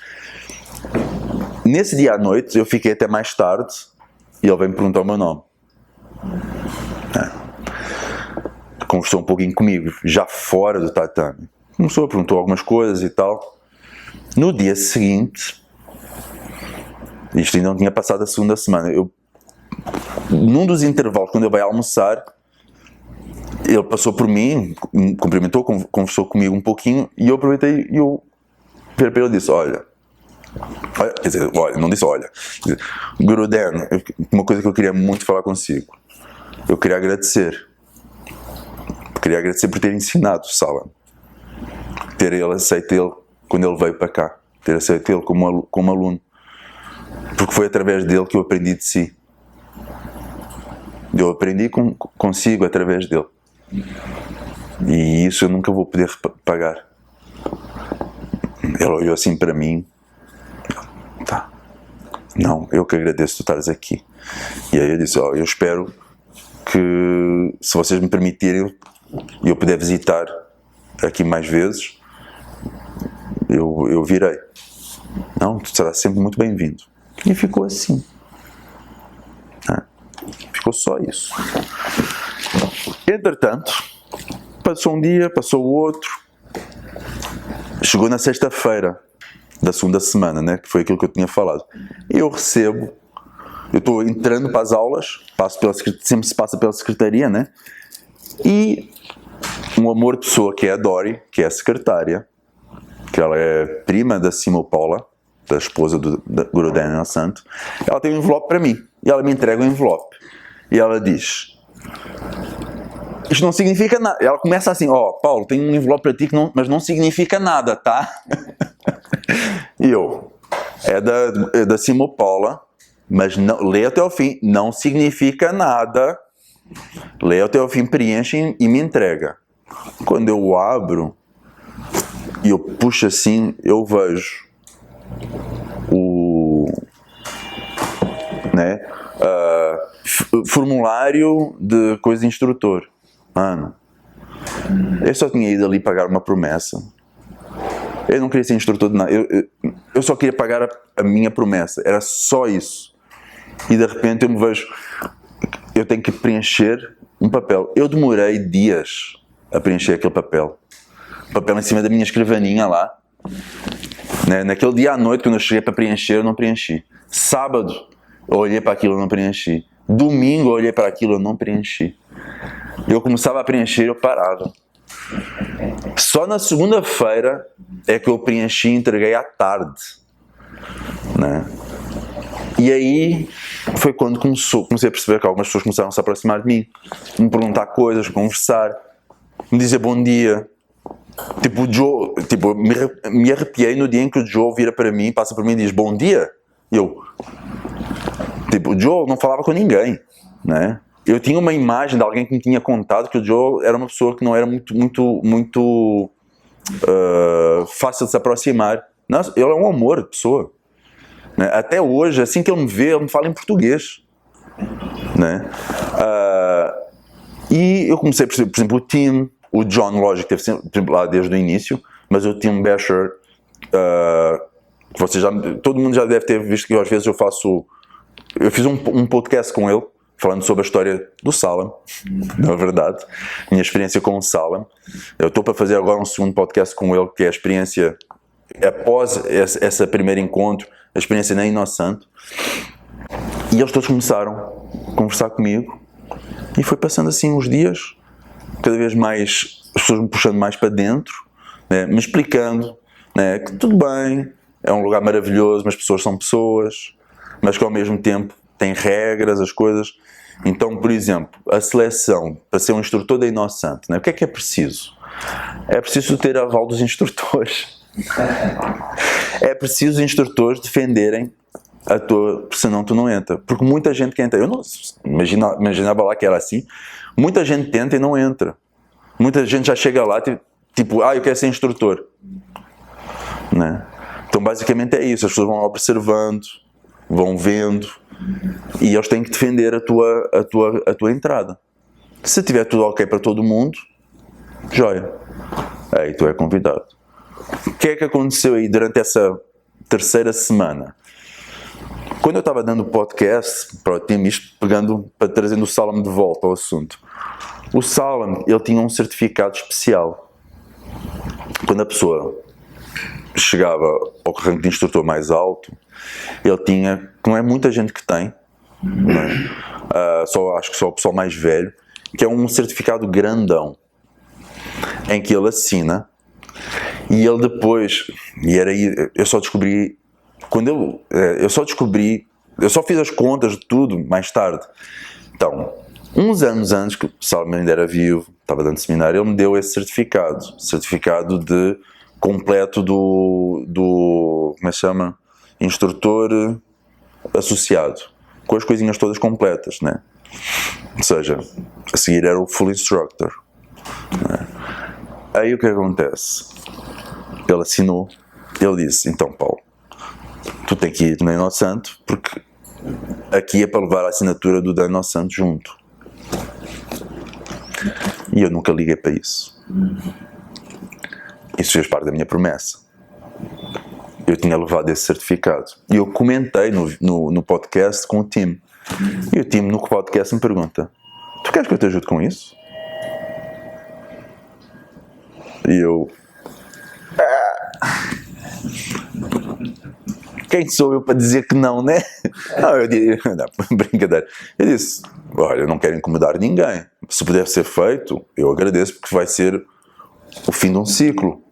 Nesse dia à noite, eu fiquei até mais tarde e ele veio me perguntar o meu nome. Conversou um pouquinho comigo, já fora do tatame. Começou, perguntou algumas coisas e tal. No dia seguinte, isto ainda não tinha passado a segunda semana, num dos intervalos, quando eu ia almoçar, ele passou por mim, me cumprimentou, conversou comigo um pouquinho, e eu aproveitei e eu virei para ele e disse, olha, quer dizer, não disse olha, Guruden, uma coisa que eu queria muito falar consigo, eu queria agradecer por ter ensinado o Salam, ter ele aceito ele quando ele veio para cá, ter aceito ele como aluno, porque foi através dele que eu aprendi de si. Eu aprendi consigo através dele. E isso eu nunca vou poder pagar. Ele olhou assim para mim. Tá. Não, eu que agradeço tu estares aqui. E aí eu disse, eu espero que, se vocês me permitirem, eu puder visitar aqui mais vezes, eu virei. Não, tu serás sempre muito bem-vindo. E ficou assim. Ficou só isso. Entretanto, passou um dia, passou o outro. Chegou na sexta-feira da segunda semana, né? Que foi aquilo que eu tinha falado. E eu estou entrando para as aulas, sempre se passa pela secretaria, né? E um amor de pessoa que é a Dori, que é a secretária, que ela é prima da Simopola, da esposa do Guruden Santo, ela tem um envelope para mim. E ela me entrega um envelope. E ela diz, isto não significa nada. Ela começa assim, Paulo, tem um envelope para ti, mas não significa nada, tá? E eu, é da Simopola, mas não, lê até o fim, não significa nada. Lê até o fim, preenche e me entrega. Quando eu abro, e eu puxo assim, eu vejo formulário de coisa de instrutor. Mano, eu só tinha ido ali pagar uma promessa. Eu não queria ser instrutor de nada. Eu só queria pagar a minha promessa. Era só isso. E de repente eu me vejo, eu tenho que preencher um papel. Eu demorei dias a preencher aquele papel. Papel em cima da minha escrivaninha lá. Naquele dia à noite, quando eu cheguei para preencher, eu não preenchi. Sábado, eu olhei para aquilo e não preenchi. Domingo, eu olhei para aquilo e não preenchi. Eu começava a preencher e eu parava. Só na segunda-feira é que eu preenchi e entreguei à tarde. Né? E aí foi quando comecei a perceber que algumas pessoas começaram a se aproximar de mim, me perguntar coisas, conversar, me dizer bom dia. Tipo, o Joe, me arrepiei no dia em que o Joe vira para mim, passa por mim e diz bom dia. E o Joe não falava com ninguém, né? Eu tinha uma imagem de alguém que me tinha contado que o Joe era uma pessoa que não era muito fácil de se aproximar. Não, ele é um amor de pessoa. Né? Até hoje, assim que ele me vê, ele me fala em português. Né? E eu comecei, por exemplo, o Tim, o John, lógico, teve sempre lá desde o início, mas o Tim Besher, todo mundo já deve ter visto que às vezes eu fiz um podcast com ele, falando sobre a história do Salam, na verdade, minha experiência com o Salam. Eu estou para fazer agora um segundo podcast com ele, que é a experiência após esse primeiro encontro, a experiência na Inosanto. E eles todos começaram a conversar comigo, e foi passando assim uns dias, cada vez mais as pessoas me puxando mais para dentro, né? Me explicando, né? Que tudo bem, é um lugar maravilhoso, mas pessoas são pessoas, mas que ao mesmo tempo tem regras, as coisas. Então, por exemplo, a seleção para ser um instrutor da Innocent, né? O que é preciso? É preciso ter aval dos instrutores. É preciso os instrutores defenderem a tua, senão tu não entra. Porque muita gente que entra, eu não imaginava lá que era assim, muita gente tenta e não entra. Muita gente já chega lá, tipo, eu quero ser instrutor. Né? Então, basicamente é isso, as pessoas vão observando, vão vendo, e eles têm que defender a tua entrada. Se tiver tudo ok para todo mundo, joia. Aí tu é convidado. O que é que aconteceu aí durante essa terceira semana? Quando eu estava dando o podcast para o time, isto trazendo o Salem de volta ao assunto. O Salem, ele tinha um certificado especial. Quando a pessoa chegava ao ranking de instrutor mais alto, ele tinha, não é muita gente que tem, né? Acho que só o pessoal mais velho, que é um certificado grandão, em que ele assina, e ele depois, eu só descobri, eu só fiz as contas de tudo mais tarde. Então, uns anos antes que o Salem ainda era vivo, estava dando seminário, ele me deu esse certificado de completo do como é que se chama? Instrutor associado, com as coisinhas todas completas, né? Ou seja, a seguir era o Full Instructor, né? Aí o que acontece? Ele assinou, ele disse, então Paulo, tu tens que ir no Innocent, porque aqui é para levar a assinatura do Innocent junto. E eu nunca liguei para isso. Isso fez parte da minha promessa. Eu tinha levado esse certificado. E eu comentei no podcast com o Tim. E o Tim no podcast me pergunta, tu queres que eu te ajude com isso? E eu... Quem sou eu para dizer que não, né? Não, eu disse, não, brincadeira. Eu disse, olha, eu não quero incomodar ninguém. Se puder ser feito, eu agradeço, porque vai ser o fim de um ciclo.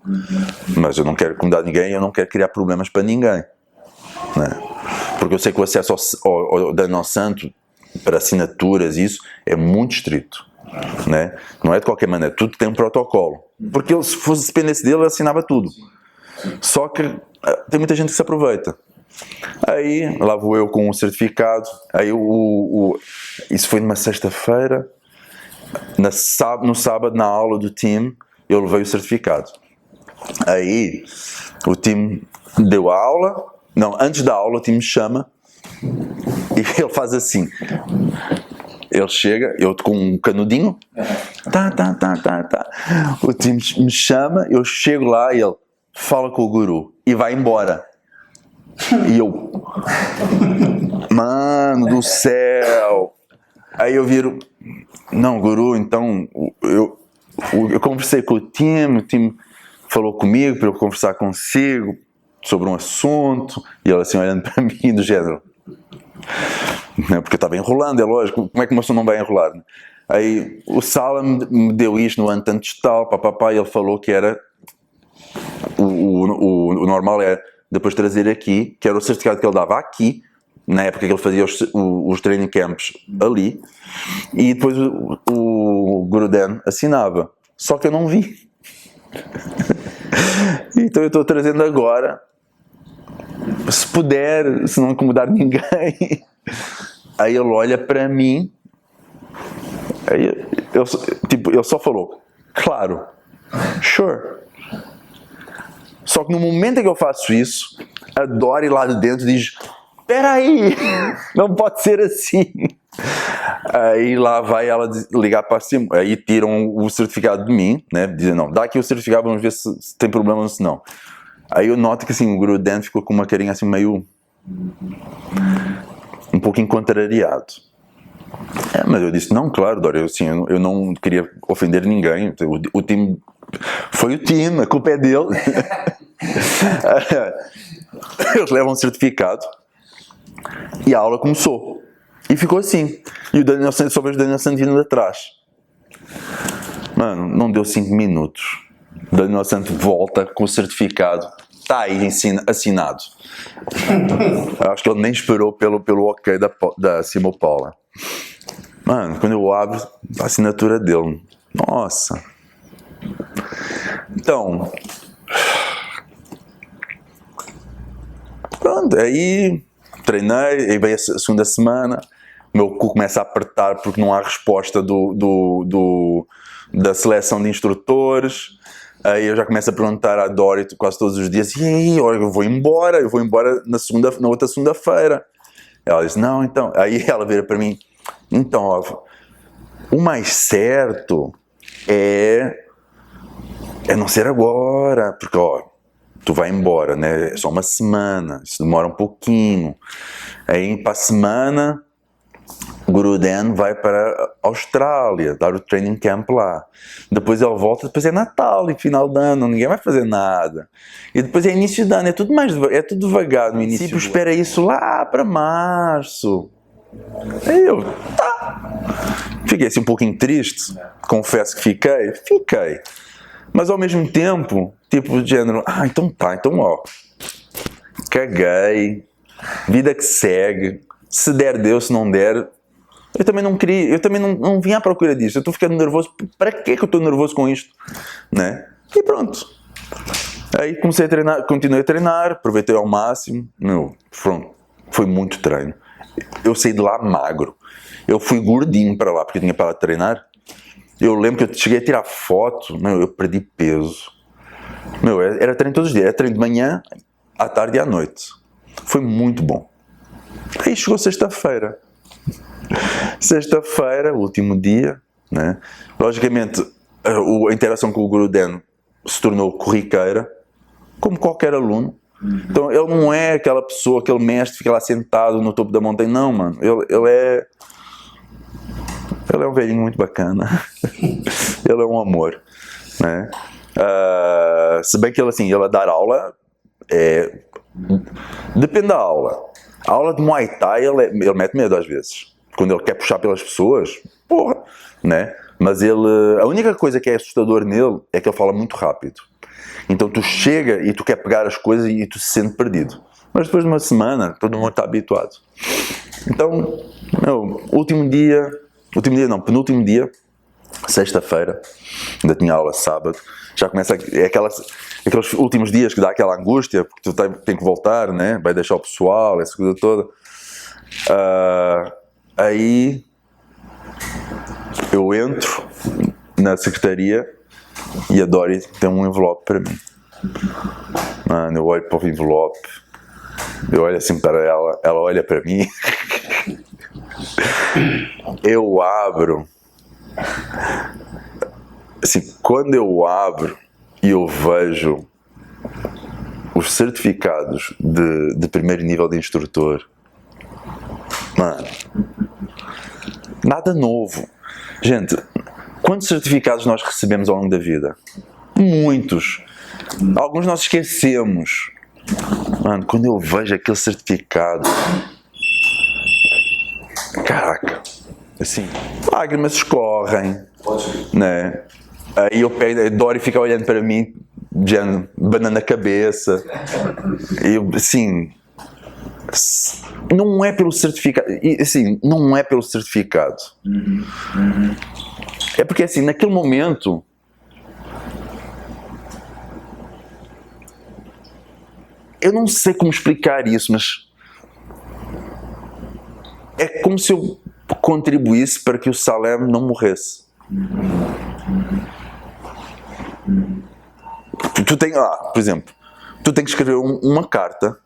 Mas eu não quero incomodar ninguém, eu não quero criar problemas para ninguém. Né? Porque eu sei que o acesso ao Innocent para assinaturas, isso, é muito estrito. Né? Não é de qualquer maneira, tudo tem um protocolo. Porque ele, se fosse dependesse dele, ele assinava tudo. Só que tem muita gente que se aproveita. Aí lá vou eu com o certificado. Aí isso foi numa sexta-feira. No sábado, na aula do time, eu levei o certificado. Aí o time deu a aula. Não, antes da aula o time me chama e ele faz assim. Ele chega, eu com um canudinho. O time me chama, eu chego lá e ele fala com o guru e vai embora. E eu, mano do céu. Aí eu viro, não, guru, então eu conversei com o time falou comigo para eu conversar consigo sobre um assunto, e ele assim olhando para mim do género, porque eu estava enrolando, é lógico, como é que uma pessoa não vai enrolar, né? Aí o Salem me deu isto no ano tanto tal, papapá, e ele falou que era o normal é depois trazer aqui, que era o certificado que ele dava aqui, na época que ele fazia os training camps ali, e depois o Guru Dan assinava, só que eu não vi. Então eu estou trazendo agora, se puder, se não incomodar ninguém. Aí ele olha para mim, aí ele só falou, claro, sure. Só que no momento em que eu faço isso, a Dori lá de dentro diz, peraí, não pode ser assim. Aí lá vai ela ligar para cima, aí tiram o certificado de mim, né? Dizem, não, dá aqui o certificado, vamos ver se tem problema ou se não. Aí eu noto que assim, o Guru Dan ficou com uma carinha assim meio... um pouquinho contrariado. Mas eu disse, não, claro, Dori, eu não queria ofender ninguém, o time... Foi o time, a culpa é dele. Eles levam um certificado e a aula começou. E ficou assim. E o Daniel Santos, só vejo o Daniel Santos vindo de atrás. Mano, não deu 5 minutos. Daniel Santos volta com o certificado. Está aí assinado. Acho que ele nem esperou pelo ok da Simone Paula. Mano, quando eu abro, a assinatura dele. Nossa. Então... Pronto, aí treinei, aí veio a segunda semana, o meu cu começa a apertar porque não há resposta da seleção de instrutores. Aí eu já começo a perguntar à Dori quase todos os dias: e aí, olha, eu vou embora na outra segunda-feira. Ela diz: não, então. Aí ela vira para mim: então, ó, o mais certo é não ser agora, porque, ó, tu vai embora, né? É só uma semana, isso demora um pouquinho. Aí, para a semana, o Guru Dan vai para a Austrália, dar o training camp lá. Depois ele volta, depois é Natal e final de ano, ninguém vai fazer nada. E depois é início de ano, é tudo devagar no início. Tipo, espera isso lá para março. Aí eu, tá. Fiquei assim um pouquinho triste, confesso que fiquei. Mas ao mesmo tempo, tipo, de género, então tá, então ó, caguei, vida que segue, se der deu, se não der, eu também não queria, eu também não vim à procura disto, eu estou ficando nervoso, para que eu estou nervoso com isto, né? E pronto. Aí comecei a treinar, continuei a treinar, aproveitei ao máximo, pronto, foi muito treino. Eu saí de lá magro, eu fui gordinho para lá, porque eu tinha parado de treinar. Eu lembro que eu cheguei a tirar foto, eu perdi peso. Era treino todos os dias, era treino de manhã, à tarde e à noite. Foi muito bom. Aí chegou sexta-feira. Sexta-feira, o último dia, né? Logicamente, a interação com o Guru Dan se tornou corriqueira, como qualquer aluno. Então, ele não é aquela pessoa, aquele mestre que fica lá sentado no topo da montanha. Não, mano. Ele é um velhinho muito bacana. Ele é um amor, né? Se bem que ele a dar aula, depende da aula. A aula de Muay Thai, ele mete medo às vezes. Quando ele quer puxar pelas pessoas, porra, né? Mas a única coisa que é assustador nele é que ele fala muito rápido. Então tu chega e tu quer pegar as coisas e tu se sente perdido. Mas depois de uma semana, todo mundo está habituado. Então, penúltimo dia, sexta-feira, ainda tinha aula sábado, já começa aqueles últimos dias que dá aquela angústia, porque tu tem que voltar, né? Vai deixar o pessoal, essa coisa toda. Aí eu entro na secretaria e a Dori tem um envelope para mim. Mano, eu olho para o envelope, eu olho assim para ela olha para mim. Eu abro, assim, quando eu abro e eu vejo os certificados de primeiro nível de instrutor, mano, nada novo. Gente, quantos certificados nós recebemos ao longo da vida? Muitos. Alguns nós esquecemos. Mano, quando eu vejo aquele certificado, caraca, assim, lágrimas escorrem, né? Aí eu pego, a Dori fica olhando para mim, banana a cabeça, e eu, assim, não é pelo certificado, assim, não é pelo certificado. É porque, assim, naquele momento, eu não sei como explicar isso, mas é como se eu contribuísse para que o Salem não morresse. Por exemplo, tu tens que escrever uma carta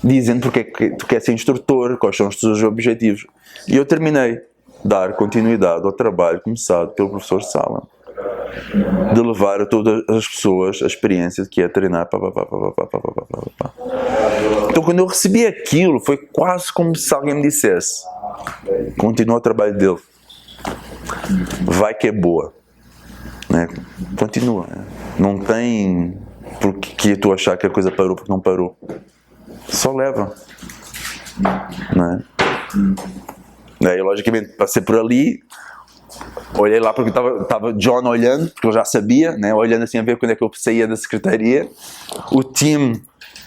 dizendo porque é que tu queres ser instrutor, quais são os teus objetivos. E eu terminei dar continuidade ao trabalho começado pelo professor Salem, de levar a todas as pessoas a experiência de que é treinar. Então, quando eu recebi aquilo, foi quase como se alguém me dissesse: continua o trabalho dele, vai que é boa, né? Continua, não tem porque tu achar que a coisa parou porque não parou, só leva, né? Aí, logicamente, passei por ali, olhei lá porque estava John olhando, porque eu já sabia, né? Olhando assim a ver quando é que eu saía da secretaria. O Tim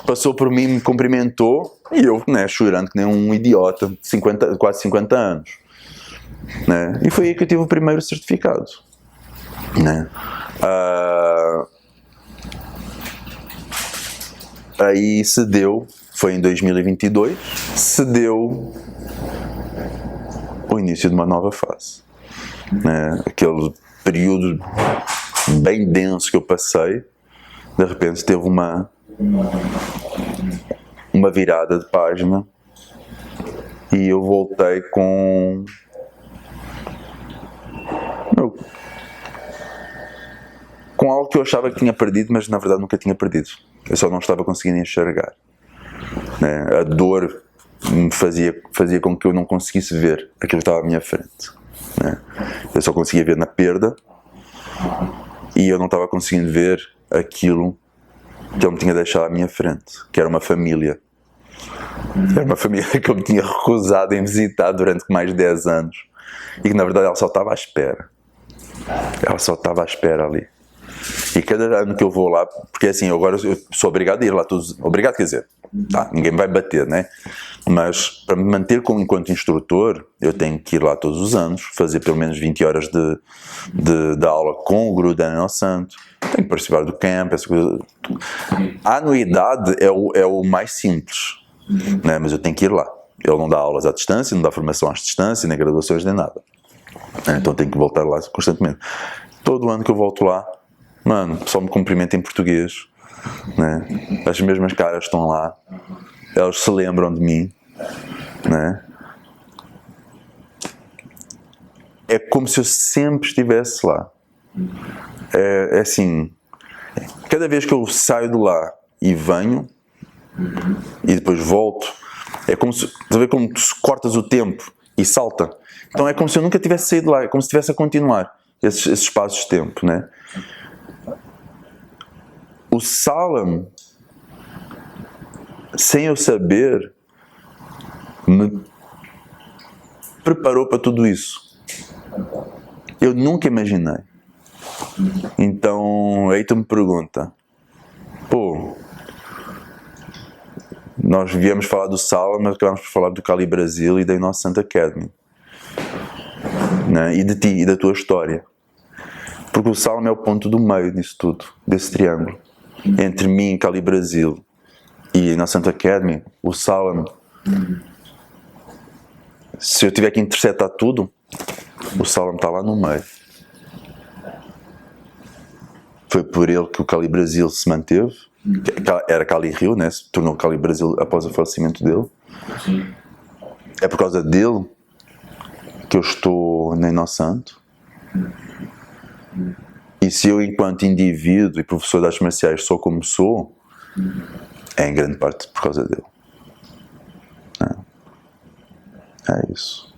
passou por mim, me cumprimentou e eu, né, chorando que nem um idiota, de quase 50 anos. Né? E foi aí que eu tive o primeiro certificado. Né? Aí se deu, foi em 2022, se deu o início de uma nova fase. Né? Aquele período bem denso que eu passei, de repente teve uma virada de página e eu voltei com algo que eu achava que tinha perdido, mas na verdade nunca tinha perdido. Eu só não estava conseguindo enxergar. Né? A dor me fazia com que eu não conseguisse ver aquilo que estava à minha frente. Né? Eu só conseguia ver na perda e eu não estava conseguindo ver aquilo que ele me tinha deixado à minha frente, que era uma família. Era uma família que eu me tinha recusado em visitar durante mais de 10 anos e que na verdade ela só estava à espera. Ela só estava à espera ali. E cada ano que eu vou lá, porque assim, agora eu sou obrigado a ir lá todos, obrigado quer dizer, tá, ninguém me vai bater, né? Mas para me manter enquanto instrutor, eu tenho que ir lá todos os anos, fazer pelo menos 20 horas de aula com o Guru Daniel Santo, tenho que participar do camp, essa coisa. A anuidade é o mais simples, né? Mas eu tenho que ir lá. Ele não dá aulas à distância, não dá formação à distância, nem graduações, nem nada. Então tenho que voltar lá constantemente. Todo ano que eu volto lá, mano, o pessoal me cumprimenta em português, né? As mesmas caras estão lá, elas se lembram de mim, né? É como se eu sempre estivesse lá. É assim, cada vez que eu saio de lá e venho, e depois volto, é como se, estás a ver como tu cortas o tempo e salta? Então é como se eu nunca tivesse saído de lá, é como se estivesse a continuar esses espaços de tempo, né? O Salem, sem eu saber, me preparou para tudo isso. Eu nunca imaginei. Então, aí tu me pergunta, pô, nós viemos falar do Salem, mas acabamos por falar do Kali Brasil e da Innocent Academy, né? E de ti, e da tua história. Porque o Salem é o ponto do meio disso tudo, desse triângulo. Entre mim, Kali Brasil e Innocent Academy, o Salem, se eu tiver que interceptar tudo, o Salem está lá no meio. Foi por ele que o Kali Brasil se manteve, era Kali Rio, né? Se tornou Kali Brasil após o falecimento dele. É por causa dele que eu estou na Innocent. E se eu, enquanto indivíduo e professor de artes marciais, sou como sou, é em grande parte por causa dele. É isso.